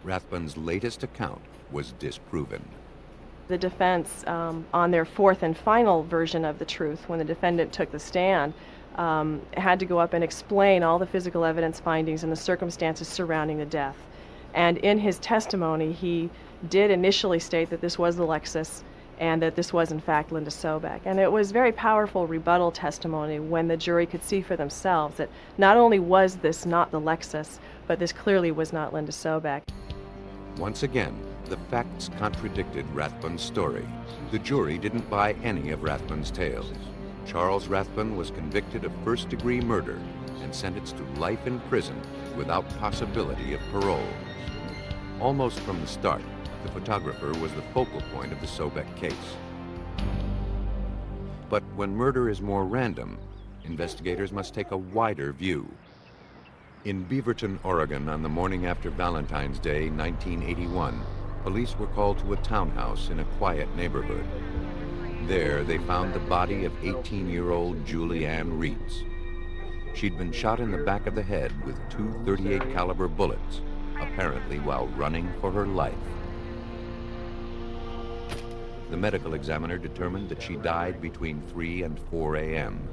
Rathbun's latest account was disproven. The defense, on their fourth and final version of the truth, when the defendant took the stand, had to go up and explain all the physical evidence findings and the circumstances surrounding the death. And in his testimony, he did initially state that this was the Lexus and that this was in fact Linda Sobek. And it was very powerful rebuttal testimony when the jury could see for themselves that not only was this not the Lexus, but this clearly was not Linda Sobek. Once again, the facts contradicted Rathbun's story. The jury didn't buy any of Rathbun's tales. Charles Rathbun was convicted of first-degree murder and sentenced to life in prison without possibility of parole. Almost from the start, the photographer was the focal point of the Sobek case. But when murder is more random, investigators must take a wider view. In Beaverton, Oregon, on the morning after Valentine's Day, 1981, police were called to a townhouse in a quiet neighborhood. There, they found the body of 18-year-old Julie Ann Reitz. She'd been shot in the back of the head with two .38 caliber bullets, apparently while running for her life. The medical examiner determined that she died between 3 and 4 a.m.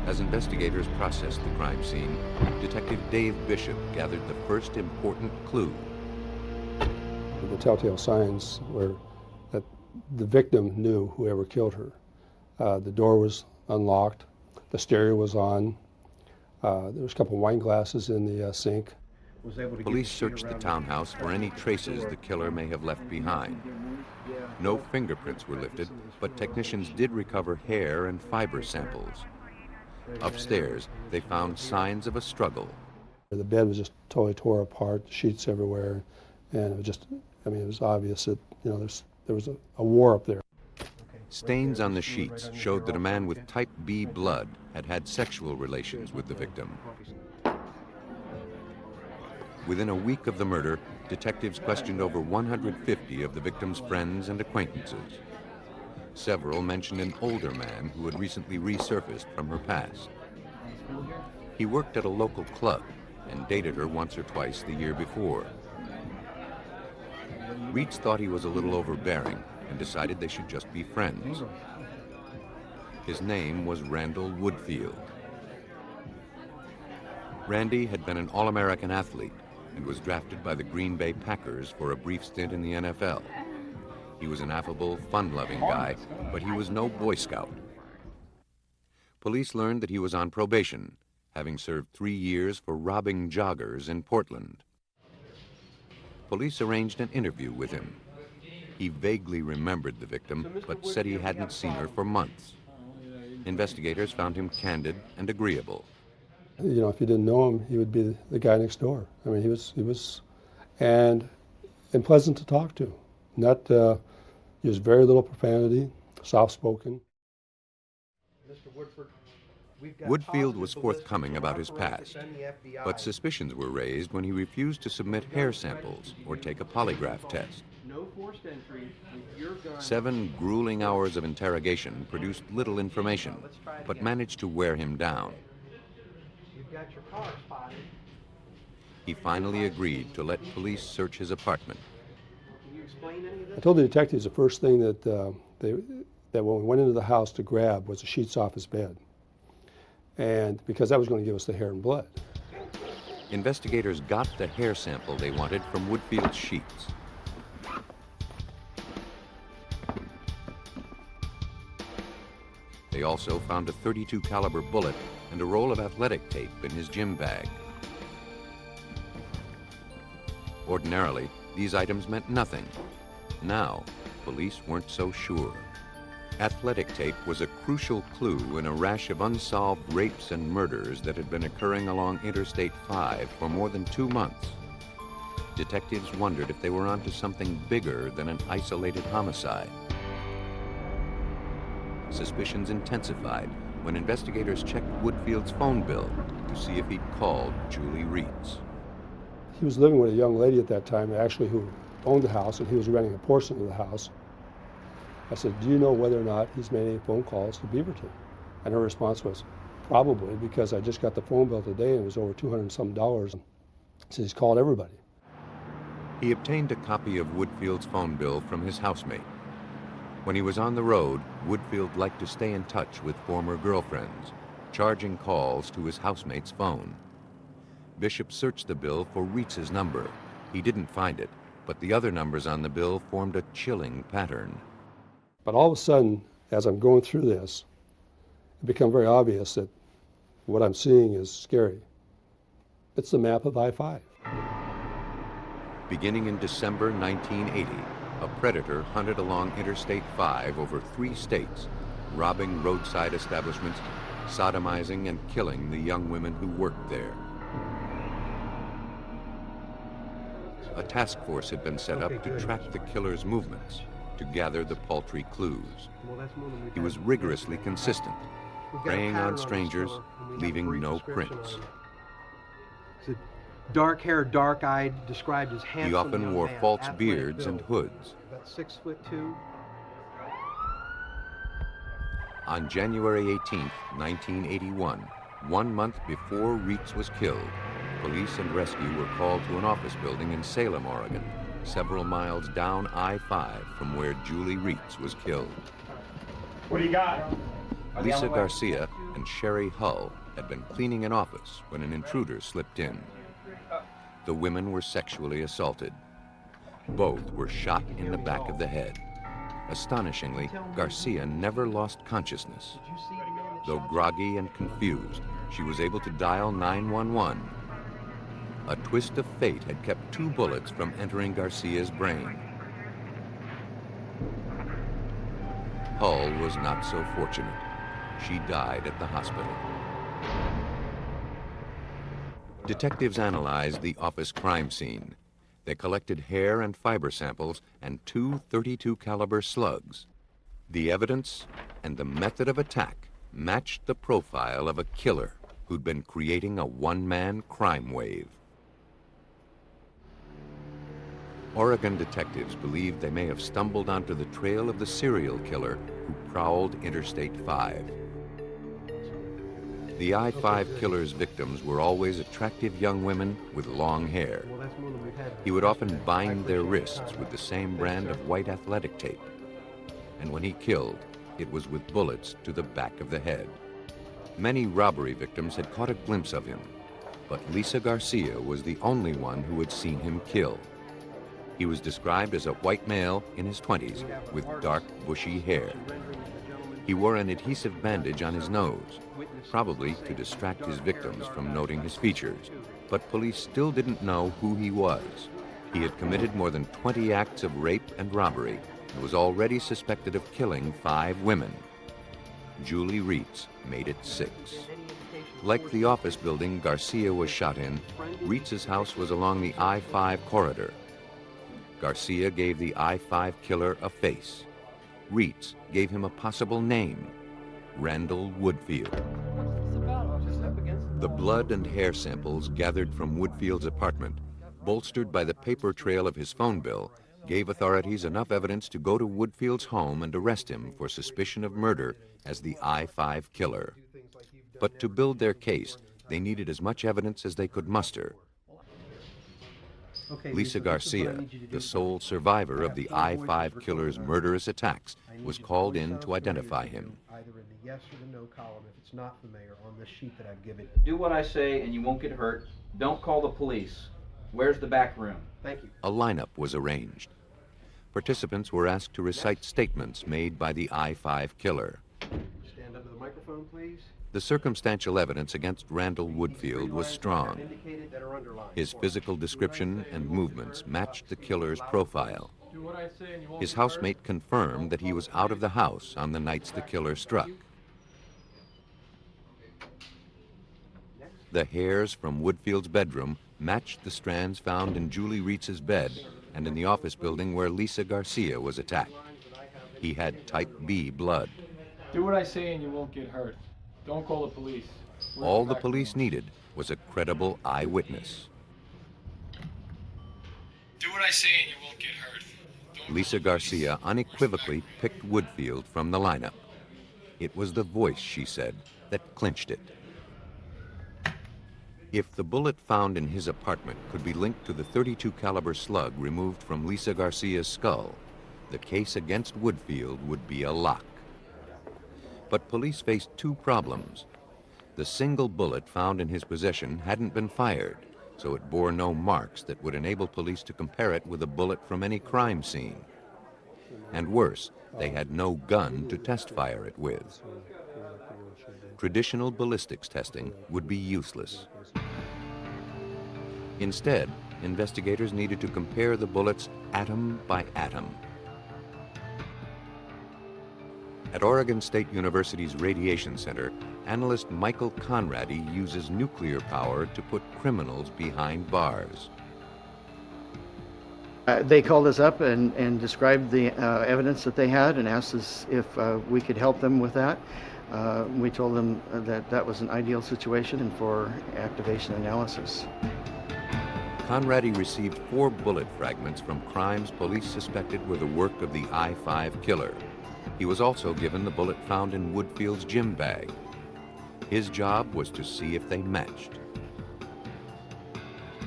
As investigators processed the crime scene, Detective Dave Bishop gathered the first important clue. The telltale signs were that the victim knew whoever killed her. The door was unlocked, the stereo was on, there was a couple of wine glasses in the sink. Police searched the townhouse for any traces the killer may have left behind. No fingerprints were lifted, but technicians did recover hair and fiber samples. Upstairs, they found signs of a struggle. The bed was just totally tore apart, sheets everywhere, and it was just, I mean, it was obvious that, you know, there was a war up there. Stains on the sheets showed that a man with type B blood had had sexual relations with the victim. Within a week of the murder, detectives questioned over 150 of the victim's friends and acquaintances. Several mentioned an older man who had recently resurfaced from her past. He worked at a local club and dated her once or twice the year before. Reitz thought he was a little overbearing and decided they should just be friends. His name was Randall Woodfield. Randy had been an All-American athlete and was drafted by the Green Bay Packers for a brief stint in the NFL. He was an affable, fun-loving guy, but he was no Boy Scout. Police learned that he was on probation, having served 3 years for robbing joggers in Portland. Police arranged an interview with him. He vaguely remembered the victim, but said he hadn't seen her for months. Investigators found him candid and agreeable. You know, if you didn't know him, he would be the guy next door. I mean, he was and pleasant to talk to. Not, used very little profanity, soft-spoken. Woodfield was forthcoming about his past, but suspicions were raised when he refused to submit hair samples or take a polygraph test. 7 grueling hours of interrogation produced little information, but managed to wear him down. He finally agreed to let police search his apartment. I told the detectives the first thing that when we went into the house to grab was the sheets off his bed, and because that was going to give us the hair and blood. Investigators got the hair sample they wanted from Woodfield's sheets. They also found a .32 caliber bullet and a roll of athletic tape in his gym bag. Ordinarily, these items meant nothing. Now, police weren't so sure. Athletic tape was a crucial clue in a rash of unsolved rapes and murders that had been occurring along Interstate 5 for more than 2 months. Detectives wondered if they were onto something bigger than an isolated homicide. Suspicions intensified when investigators checked Woodfield's phone bill to see if he'd called Julie Reitz. He was living with a young lady at that time, actually, who owned the house, and he was renting a portion of the house. I said, do you know whether or not he's made any phone calls to Beaverton? And her response was, probably, because I just got the phone bill today and it was over $200 and some. So he's called everybody. He obtained a copy of Woodfield's phone bill from his housemate. When he was on the road, Woodfield liked to stay in touch with former girlfriends, charging calls to his housemate's phone. Bishop searched the bill for Reitz's number. He didn't find it, but the other numbers on the bill formed a chilling pattern. But all of a sudden, as I'm going through this, it became very obvious that what I'm seeing is scary. It's the map of I-5. Beginning in December 1980, a predator hunted along Interstate 5 over 3 states, robbing roadside establishments, sodomizing and killing the young women who worked there. A task force had been set up to track the killer's movements, to gather the paltry clues. He was rigorously consistent, preying on strangers, leaving no prints. Dark hair, dark-eyed, described as handsome. He often wore false beards and hoods. About 6'2". On January 18, 1981, 1 month before Reitz was killed, police and rescue were called to an office building in Salem, Oregon, several miles down I-5 from where Julie Reitz was killed. What do you got? Lisa Garcia and Sherry Hull had been cleaning an office when an intruder slipped in. The women were sexually assaulted. Both were shot in the back of the head. Astonishingly, Garcia never lost consciousness. Though groggy and confused, she was able to dial 911. A twist of fate had kept 2 bullets from entering Garcia's brain. Hull was not so fortunate. She died at the hospital. Detectives analyzed the office crime scene. They collected hair and fiber samples and 2 .32 caliber slugs. The evidence and the method of attack matched the profile of a killer who'd been creating a one-man crime wave. Oregon detectives believed they may have stumbled onto the trail of the serial killer who prowled Interstate 5. The I-5 killer's victims were always attractive young women with long hair. He would often bind their wrists with the same brand of white athletic tape. And when he killed, it was with bullets to the back of the head. Many robbery victims had caught a glimpse of him, but Lisa Garcia was the only one who had seen him kill. He was described as a white male in his 20s with dark, bushy hair. He wore an adhesive bandage on his nose, probably to distract his victims from noting his features. But police still didn't know who he was. He had committed more than 20 acts of rape and robbery and was already suspected of killing 5 women. Julie Reitz made it 6. Like the office building Garcia was shot in, Reitz's house was along the I-5 corridor. Garcia gave the I-5 killer a face. Reitz gave him a possible name, Randall Woodfield. The blood and hair samples gathered from Woodfield's apartment, bolstered by the paper trail of his phone bill, gave authorities enough evidence to go to Woodfield's home and arrest him for suspicion of murder as the I-5 killer. But to build their case, they needed as much evidence as they could muster. Lisa Garcia, the sole survivor of the I-5 killer's murderous attacks, was called in to identify him. Either in the yes or the no column if it's not the mayor on this sheet that I've given. Do what I say and you won't get hurt. Don't call the police. Where's the back room? Thank you. A lineup was arranged. Participants were asked to recite statements made by the I-5 killer. Stand up to the microphone, please. The circumstantial evidence against Randall Woodfield was strong. His physical description and movements matched the killer's profile. His housemate confirmed that he was out of the house on the nights the killer struck. The hairs from Woodfield's bedroom matched the strands found in Julie Reitz's bed and in the office building where Lisa Garcia was attacked. He had type B blood. Do what I say and you won't get hurt. Don't call the police. All the police needed was a credible eyewitness. Do what I say and you won't get hurt. Lisa Garcia unequivocally picked Woodfield from the lineup. It was the voice, she said, that clinched it. If the bullet found in his apartment could be linked to the .32 caliber slug removed from Lisa Garcia's skull, the case against Woodfield would be a lock. But police faced 2 problems. The single bullet found in his possession hadn't been fired, so it bore no marks that would enable police to compare it with a bullet from any crime scene. And worse, they had no gun to test fire it with. Traditional ballistics testing would be useless. Instead, investigators needed to compare the bullets atom by atom. At Oregon State University's Radiation Center, analyst Michael Conradi uses nuclear power to put criminals behind bars. They called us up and described the evidence that they had and asked us if we could help them with that. We told them that that was an ideal situation for activation analysis. Conradi received 4 bullet fragments from crimes police suspected were the work of the I-5 killer. He was also given the bullet found in Woodfield's gym bag. His job was to see if they matched.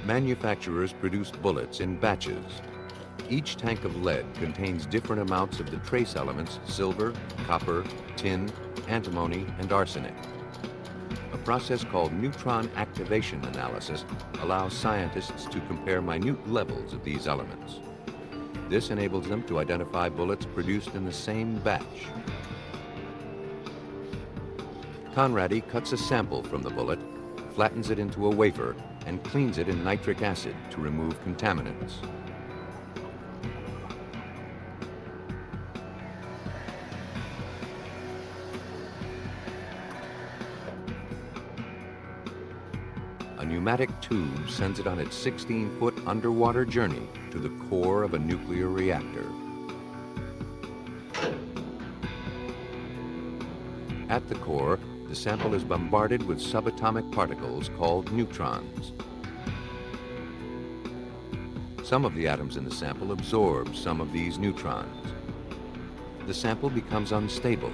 Manufacturers produced bullets in batches. Each tank of lead contains different amounts of the trace elements silver, copper, tin, antimony, and arsenic. A process called neutron activation analysis allows scientists to compare minute levels of these elements. This enables them to identify bullets produced in the same batch. Conradi cuts a sample from the bullet, flattens it into a wafer, and cleans it in nitric acid to remove contaminants. A pneumatic tube sends it on its 16-foot underwater journey to the core of a nuclear reactor. At the core, the sample is bombarded with subatomic particles called neutrons. Some of the atoms in the sample absorb some of these neutrons. The sample becomes unstable,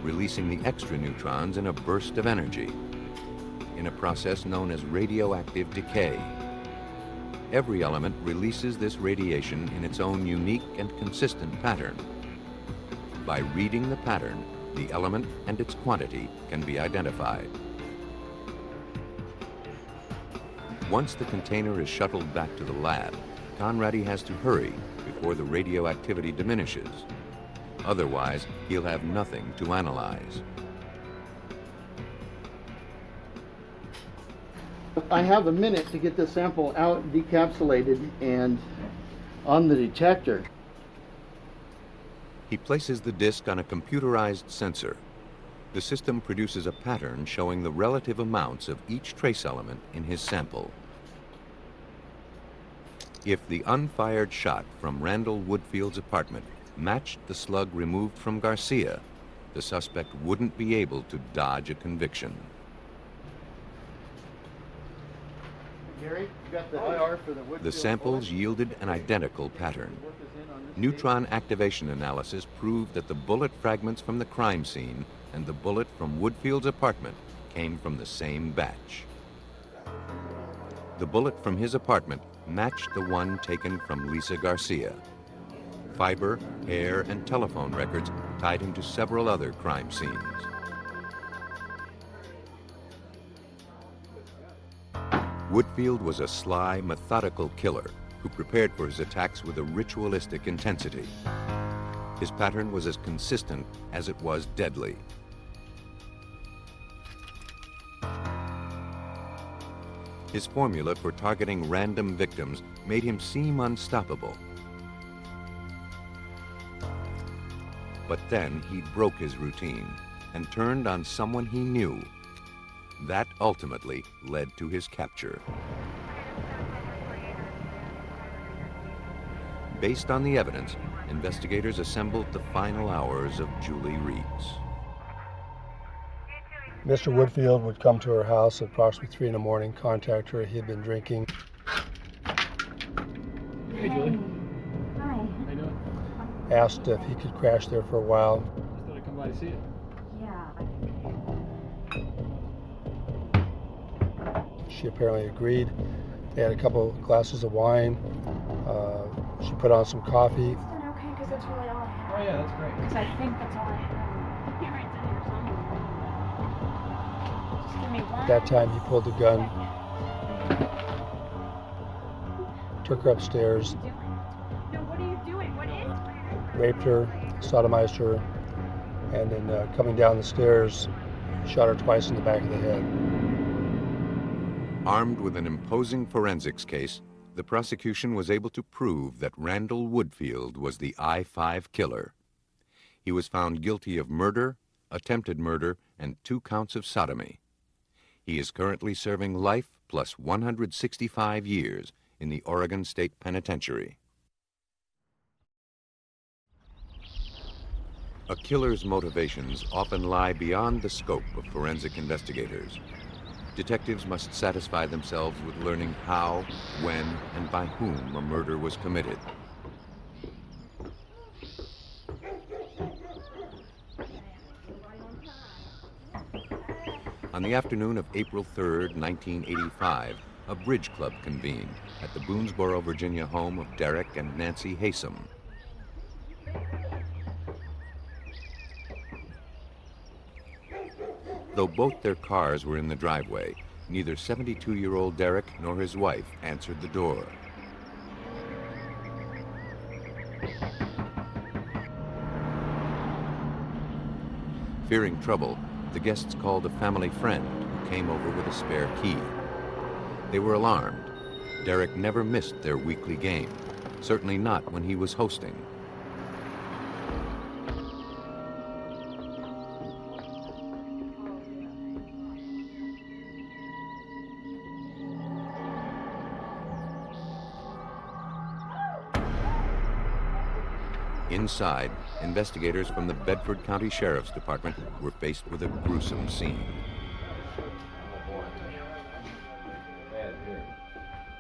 releasing the extra neutrons in a burst of energy, in a process known as radioactive decay. Every element releases this radiation in its own unique and consistent pattern. By reading the pattern, the element and its quantity can be identified. Once the container is shuttled back to the lab, Conradi has to hurry before the radioactivity diminishes. Otherwise, he'll have nothing to analyze. I have a minute to get this sample out, decapsulated, and on the detector. He places the disc on a computerized sensor. The system produces a pattern showing the relative amounts of each trace element in his sample. If the unfired shot from Randall Woodfield's apartment matched the slug removed from Garcia, the suspect wouldn't be able to dodge a conviction. Gary, you got the IR for the Woodfield. The samples yielded an identical pattern. Neutron activation analysis proved that the bullet fragments from the crime scene and the bullet from Woodfield's apartment came from the same batch. The bullet from his apartment matched the one taken from Lisa Garcia. Fiber, hair, and telephone records tied him to several other crime scenes. Woodfield was a sly, methodical killer who prepared for his attacks with a ritualistic intensity. His pattern was as consistent as it was deadly. His formula for targeting random victims made him seem unstoppable. But then he broke his routine and turned on someone he knew. That ultimately led to his capture. Based on the evidence, investigators assembled the final hours of Julie Reed's. Mr. Woodfield would come to her house at approximately 3 in the morning, contact her. He had been drinking. Hey, Julie. Hi. How you doing? Asked if he could crash there for a while. Just thought I'd come by to see you. Yeah. She apparently agreed. They had a couple of glasses of wine. She put on some coffee. Is that okay? Because that's really all I have. Oh, yeah, that's great. Because I think that's all I have. Here, it's in here somewhere. Just give me one. At that time, he pulled the gun, took her upstairs, No, what are you doing? What is it? raped her, sodomized her, and then coming down the stairs, shot her twice in the back of the head. Armed with an imposing forensics case, the prosecution was able to prove that Randall Woodfield was the I-5 killer. He was found guilty of murder, attempted murder, and 2 counts of sodomy. He is currently serving life plus 165 years in the Oregon State Penitentiary. A killer's motivations often lie beyond the scope of forensic investigators. Detectives must satisfy themselves with learning how, when, and by whom a murder was committed. On the afternoon of April 3rd, 1985, a bridge club convened at the Boonesboro, Virginia home of Derek and Nancy Haysom. Though both their cars were in the driveway, neither 72-year-old Derek nor his wife answered the door. Fearing trouble, the guests called a family friend who came over with a spare key. They were alarmed. Derek never missed their weekly game, certainly not when he was hosting. Inside, investigators from the Bedford County Sheriff's Department were faced with a gruesome scene.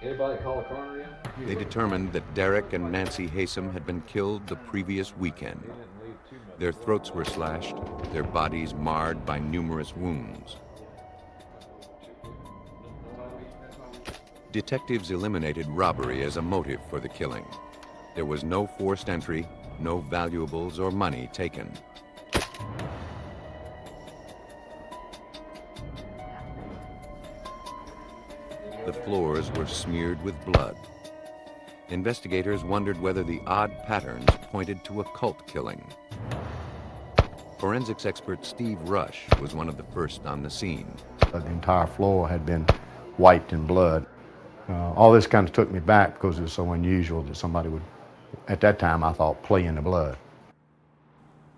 Anybody call a coroner yet? They determined that Derek and Nancy Haysom had been killed the previous weekend. Their throats were slashed, their bodies marred by numerous wounds. Detectives eliminated robbery as a motive for the killing. There was no forced entry, no valuables or money taken. The floors were smeared with blood. Investigators wondered whether the odd patterns pointed to a cult killing. Forensics expert Steve Rush was one of the first on the scene. The entire floor had been wiped in blood. All this kind of took me back because it was so unusual that somebody would, at that time I thought, play in the blood.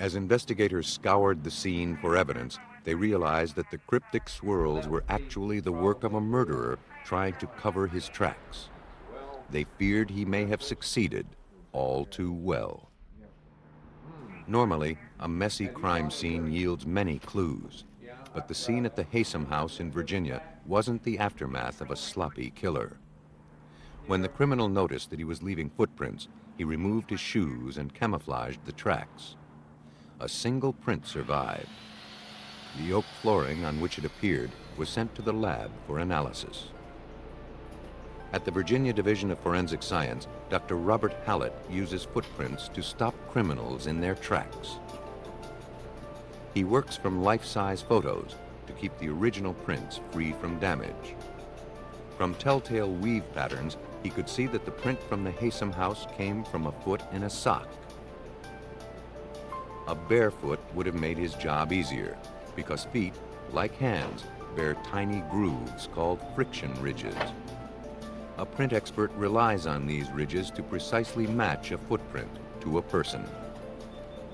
As investigators scoured the scene for evidence, they realized that the cryptic swirls were actually the work of a murderer trying to cover his tracks. They feared he may have succeeded all too well. Normally, a messy crime scene yields many clues, but the scene at the Haysom house in Virginia wasn't the aftermath of a sloppy killer. When the criminal noticed that he was leaving footprints, he removed his shoes and camouflaged the tracks. A single print survived. The oak flooring on which it appeared was sent to the lab for analysis. At the Virginia Division of Forensic Science, Dr. Robert Hallett uses footprints to stop criminals in their tracks. He works from life-size photos to keep the original prints free from damage. From telltale weave patterns, he could see that the print from the Haysom house came from a foot in a sock. A bare foot would have made his job easier, because feet, like hands, bear tiny grooves called friction ridges. A print expert relies on these ridges to precisely match a footprint to a person.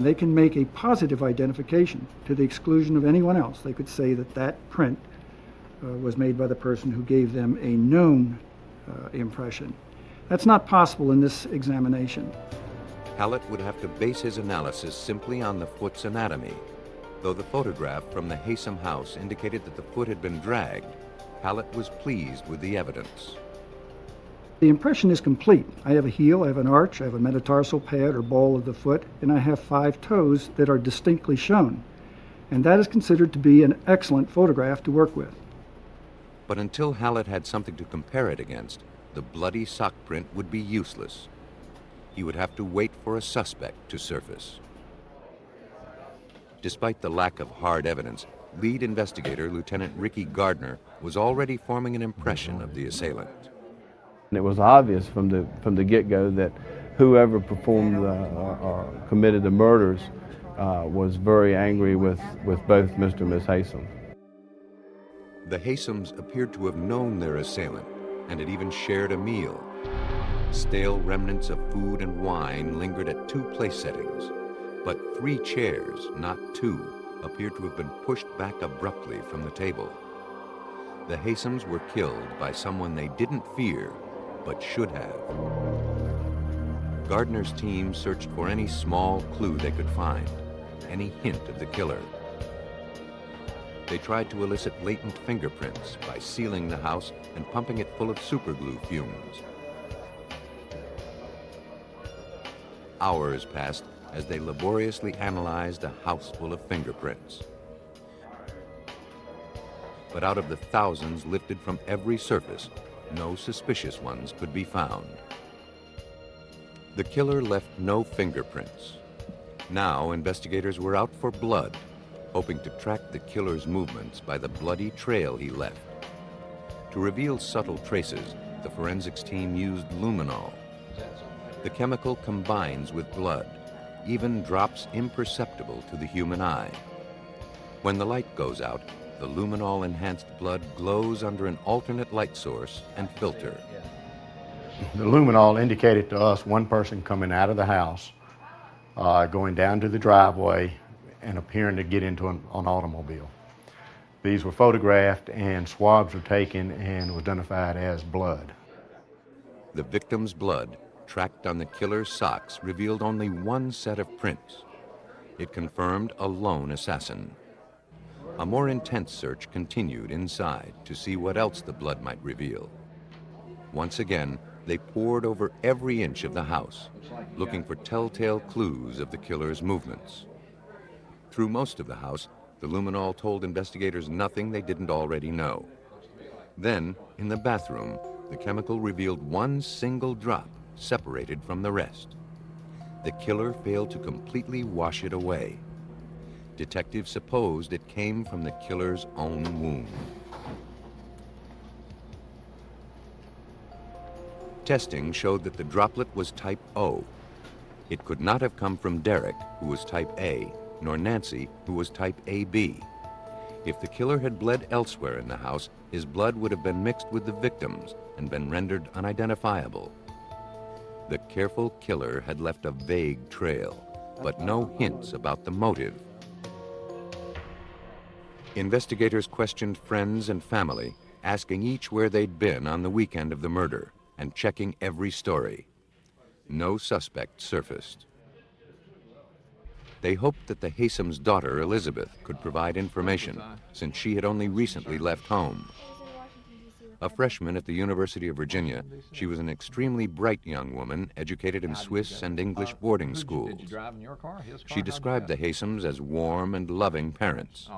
They can make a positive identification to the exclusion of anyone else. They could say that that print was made by the person who gave them a known impression. That's not possible in this examination. Hallett would have to base his analysis simply on the foot's anatomy. Though the photograph from the Haysom house indicated that the foot had been dragged, Hallett was pleased with the evidence. The impression is complete. I have a heel, I have an arch, I have a metatarsal pad or ball of the foot, and I have 5 toes that are distinctly shown. And that is considered to be an excellent photograph to work with. But until Hallett had something to compare it against, the bloody sock print would be useless. He would have to wait for a suspect to surface. Despite the lack of hard evidence, lead investigator Lieutenant Ricky Gardner was already forming an impression of the assailant. It was obvious from the get-go that whoever performed or committed the murders was very angry with both Mr. and Ms. Haysom. The Haysoms appeared to have known their assailant and had even shared a meal. Stale remnants of food and wine lingered at 2 place settings, but 3 chairs, not 2, appeared to have been pushed back abruptly from the table. The Haysoms were killed by someone they didn't fear, but should have. Gardner's team searched for any small clue they could find, any hint of the killer. They tried to elicit latent fingerprints by sealing the house and pumping it full of superglue fumes. Hours passed as they laboriously analyzed a house full of fingerprints. But out of the thousands lifted from every surface, no suspicious ones could be found. The killer left no fingerprints. Now investigators were out for blood, hoping to track the killer's movements by the bloody trail he left. To reveal subtle traces, the forensics team used luminol. The chemical combines with blood, even drops imperceptible to the human eye. When the light goes out, the luminol-enhanced blood glows under an alternate light source and filter. The luminol indicated to us one person coming out of the house, going down to the driveway, and appearing to get into an automobile. These were photographed and swabs were taken and were identified as blood. The victim's blood, tracked on the killer's socks, revealed only one set of prints. It confirmed a lone assassin. A more intense search continued inside to see what else the blood might reveal. Once again, they pored over every inch of the house, looking for telltale clues of the killer's movements. Through most of the house, the luminol told investigators nothing they didn't already know. Then, in the bathroom, the chemical revealed one single drop separated from the rest. The killer failed to completely wash it away. Detectives supposed it came from the killer's own wound. Testing showed that the droplet was type O. It could not have come from Derek, who was type A, nor Nancy, who was type AB. If the killer had bled elsewhere in the house, his blood would have been mixed with the victim's and been rendered unidentifiable. The careful killer had left a vague trail, but no hints about the motive. Investigators questioned friends and family, asking each where they'd been on the weekend of the murder and checking every story. No suspect surfaced. They hoped that the Haysom's daughter, Elizabeth, could provide information, since she had only recently left home. A freshman at the University of Virginia, she was an extremely bright young woman, educated in Swiss and English boarding schools. She described the Haysoms as warm and loving parents.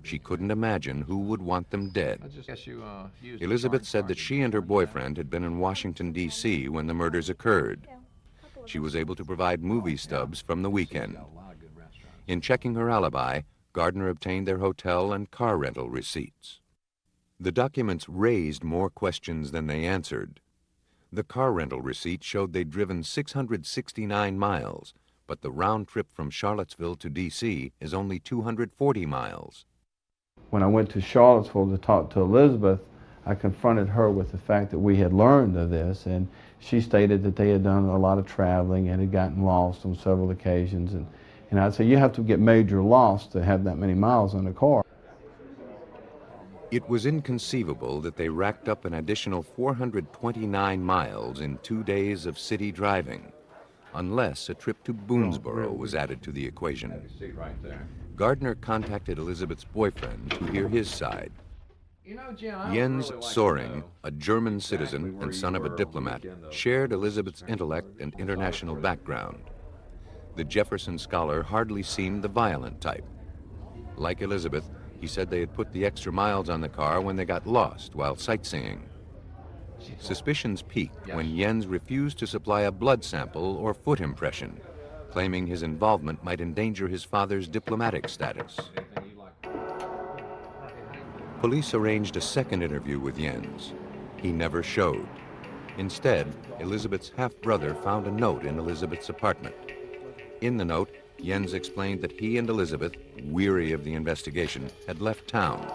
She couldn't imagine who would want them dead. Elizabeth said that she and her boyfriend had been in Washington, D.C. when the murders occurred. She was able to provide movie stubs from the weekend. In checking her alibi, Gardner obtained their hotel and car rental receipts. The documents raised more questions than they answered. The car rental receipt showed they'd driven 669 miles, but the round trip from Charlottesville to D.C. is only 240 miles. When I went to Charlottesville to talk to Elizabeth, I confronted her with the fact that we had learned of this, and she stated that they had done a lot of traveling and had gotten lost on several occasions. And I'd say, you have to get major lost to have that many miles on a car. It was inconceivable that they racked up an additional 429 miles in 2 days of city driving, unless a trip to Boonesboro was added to the equation. Gardner contacted Elizabeth's boyfriend to hear his side. Jens Soring, a German citizen and son of a diplomat, shared Elizabeth's intellect and international background. The Jefferson scholar hardly seemed the violent type. Like Elizabeth, he said they had put the extra miles on the car when they got lost while sightseeing. Suspicions peaked when Jens refused to supply a blood sample or foot impression, claiming his involvement might endanger his father's diplomatic status. Police arranged a second interview with Jens. He never showed. Instead, Elizabeth's half-brother found a note in Elizabeth's apartment. In the note, Jens explained that he and Elizabeth, weary of the investigation, had left town.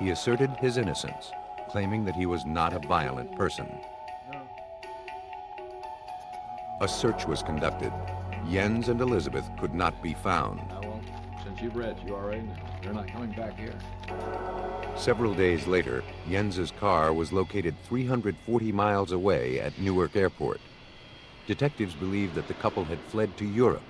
He asserted his innocence, claiming that he was not a violent person. A search was conducted. Jens and Elizabeth could not be found. Well, since you've read, you already know. They're not coming back here. Several days later, Jens's car was located 340 miles away at Newark Airport. Detectives believed that the couple had fled to Europe.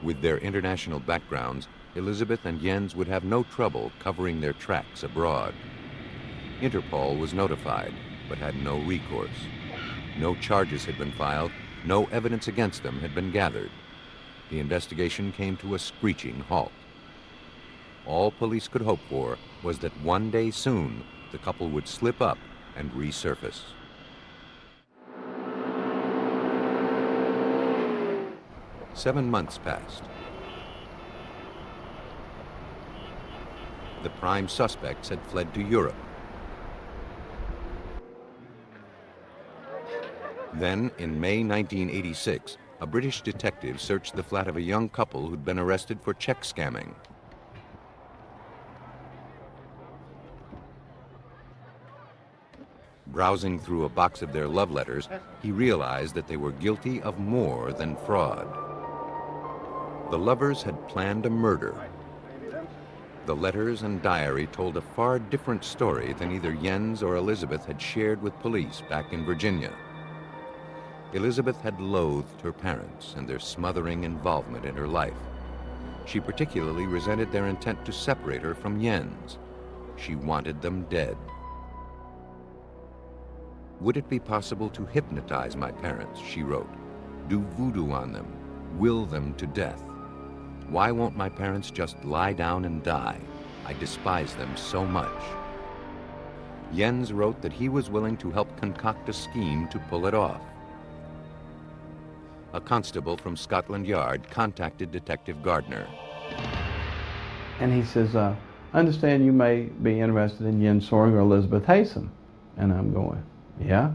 With their international backgrounds, Elizabeth and Jens would have no trouble covering their tracks abroad. Interpol was notified, but had no recourse. No charges had been filed, no evidence against them had been gathered. The investigation came to a screeching halt. All police could hope for was that one day soon, the couple would slip up and resurface. Seven months passed. The prime suspects had fled to Europe. Then, in May 1986, a British detective searched the flat of a young couple who'd been arrested for check scamming. Browsing through a box of their love letters, he realized that they were guilty of more than fraud. The lovers had planned a murder. The letters and diary told a far different story than either Jens or Elizabeth had shared with police back in Virginia. Elizabeth had loathed her parents and their smothering involvement in her life. She particularly resented their intent to separate her from Jens. She wanted them dead. Would it be possible to hypnotize my parents, she wrote, do voodoo on them, will them to death? Why won't my parents just lie down and die? I despise them so much. Jens wrote that he was willing to help concoct a scheme to pull it off. A constable from Scotland Yard contacted Detective Gardner. And he says, I understand you may be interested in Jens Soring or Elizabeth Haysom. And I'm going, yeah?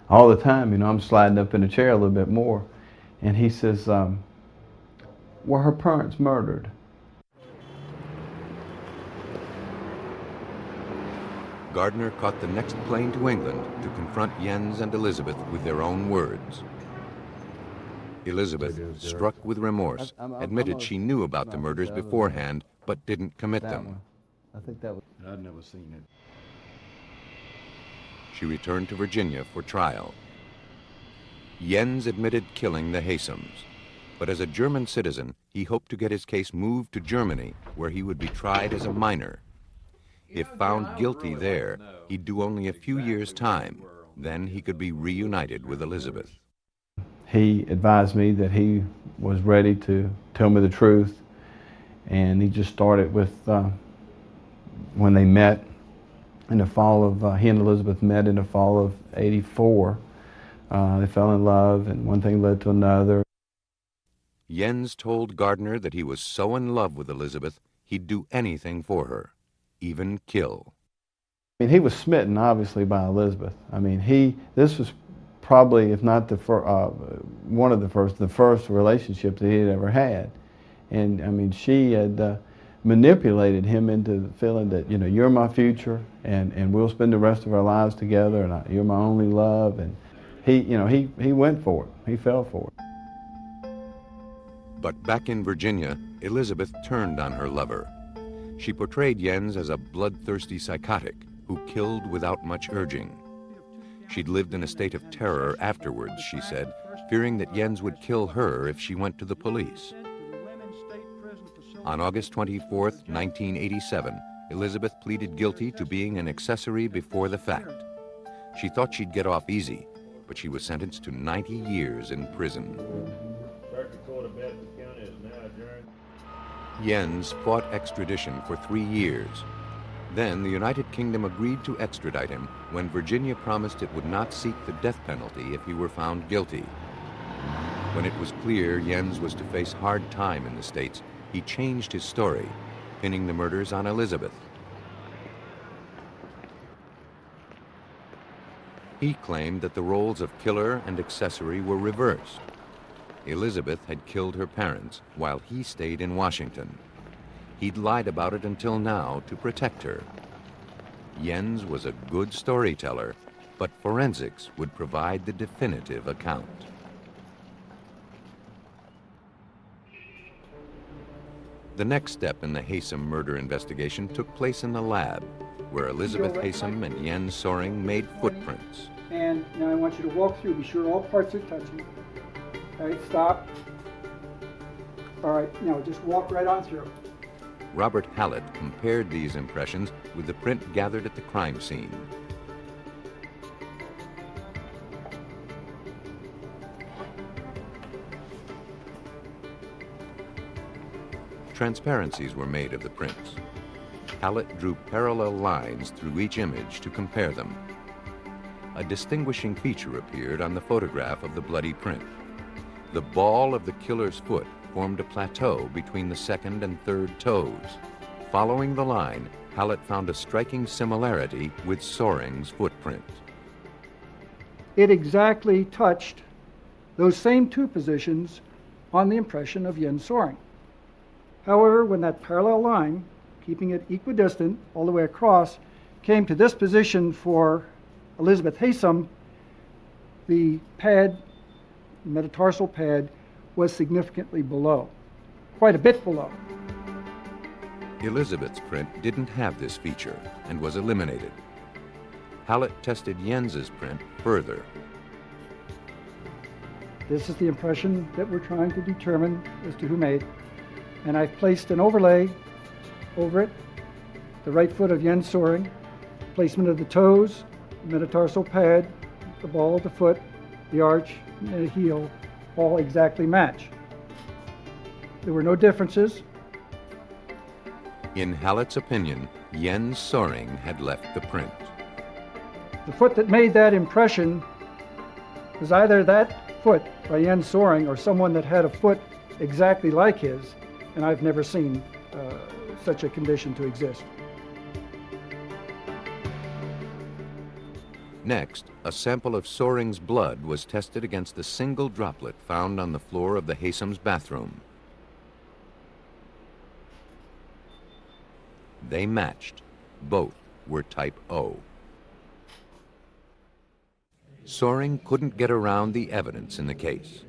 All the time, you know, I'm sliding up in the chair a little bit more. And he says, were her parents murdered? Gardner caught the next plane to England to confront Jens and Elizabeth with their own words. Elizabeth, struck with remorse, admitted she knew about the murders beforehand, but didn't commit them. I think that was, I'd never seen it. She returned to Virginia for trial. Jens admitted killing the Haysoms, but as a German citizen, he hoped to get his case moved to Germany, where he would be tried as a minor. If found guilty there, he'd do only a few years' time. Then he could be reunited with Elizabeth. He advised me that he was ready to tell me the truth, and he just started with when they met in the fall of, he and Elizabeth met in the fall of '84. They fell in love, and one thing led to another. Jens told Gardner that he was so in love with Elizabeth, he'd do anything for her, even kill. I mean, he was smitten, obviously, by Elizabeth. I mean, this was probably, if not the one of the first relationship that he had ever had. And I mean, she had manipulated him into feeling that, you know, you're my future, and we'll spend the rest of our lives together, and you're my only love. And he, you know, he went for it. He fell for it. But back in Virginia, Elizabeth turned on her lover. She portrayed Jens as a bloodthirsty psychotic who killed without much urging. She'd lived in a state of terror afterwards, she said, fearing that Jens would kill her if she went to the police. On August 24, 1987, Elizabeth pleaded guilty to being an accessory before the fact. She thought she'd get off easy, but she was sentenced to 90 years in prison. Jens fought extradition for 3 years. Then the United Kingdom agreed to extradite him when Virginia promised it would not seek the death penalty if he were found guilty. When it was clear Jens was to face hard time in the States, he changed his story, pinning the murders on Elizabeth. He claimed that the roles of killer and accessory were reversed. Elizabeth had killed her parents while he stayed in Washington. He'd lied about it until now to protect her. Jens was a good storyteller, but forensics would provide the definitive account. The next step in the Haysom murder investigation took place in the lab, where Elizabeth Haysom and Jens Soring made footprints. And now I want you to walk through, be sure all parts are touching. All right, stop. All right, now just walk right on through. Robert Hallett compared these impressions with the print gathered at the crime scene. Transparencies were made of the prints. Hallett drew parallel lines through each image to compare them. a distinguishing feature appeared on the photograph of the bloody print. The ball of the killer's foot formed a plateau between the second and third toes. Following the line, Hallett found a striking similarity with Soring's footprint. It exactly touched those same two positions on the impression of Jens Soring. However, when that parallel line, keeping it equidistant all the way across, came to this position for Elizabeth Haysom, the pad, metatarsal pad, was significantly below, quite a bit below. Elizabeth's print didn't have this feature and was eliminated. Hallett tested Jens's print further. This is the impression that we're trying to determine as to who made. And I've placed an overlay over it, the right foot of Jens Soring, placement of the toes, metatarsal pad, the ball of the foot, the arch, and the heel, all exactly match. There were no differences. In Hallett's opinion, Jens Soring had left the print. The foot that made that impression was either that foot by Jens Soring or someone that had a foot exactly like his, and I've never seen such a condition to exist. Next, a sample of Soring's blood was tested against the single droplet found on the floor of the Haysoms' bathroom. They matched. Both were type O. Soring couldn't get around the evidence in the case.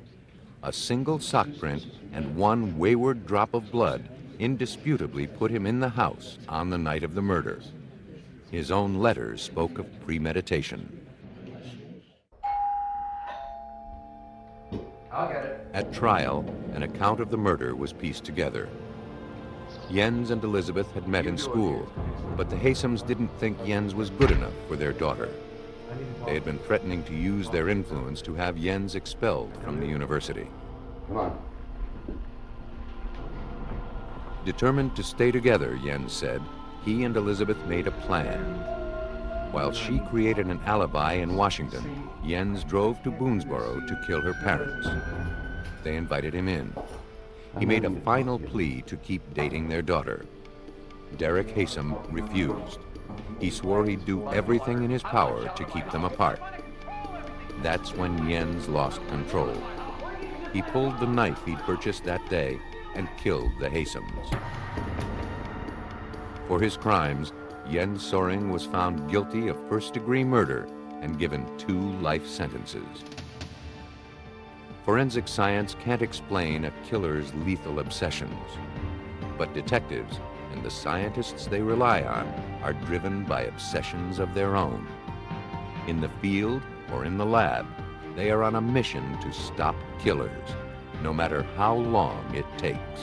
A single sock print and one wayward drop of blood indisputably put him in the house on the night of the murder. His own letters spoke of premeditation. I'll get it. At trial, an account of the murder was pieced together. Jens and Elizabeth had met in school, but the Haysoms didn't think Jens was good enough for their daughter. They had been threatening to use their influence to have Jens expelled from the university. Come on. Determined to stay together, Jens said, he and Elizabeth made a plan. While she created an alibi in Washington, Jens drove to Boonesboro to kill her parents. They invited him in. He made a final plea to keep dating their daughter. Derek Haysom refused. He swore he'd do everything in his power to keep them apart. That's when Jens lost control. He pulled the knife he'd purchased that day and killed the Haysoms. For his crimes, Jens Soring was found guilty of first-degree murder and given 2 life sentences. Forensic science can't explain a killer's lethal obsessions, but detectives and the scientists they rely on are driven by obsessions of their own. In the field or in the lab, they are on a mission to stop killers, no matter how long it takes.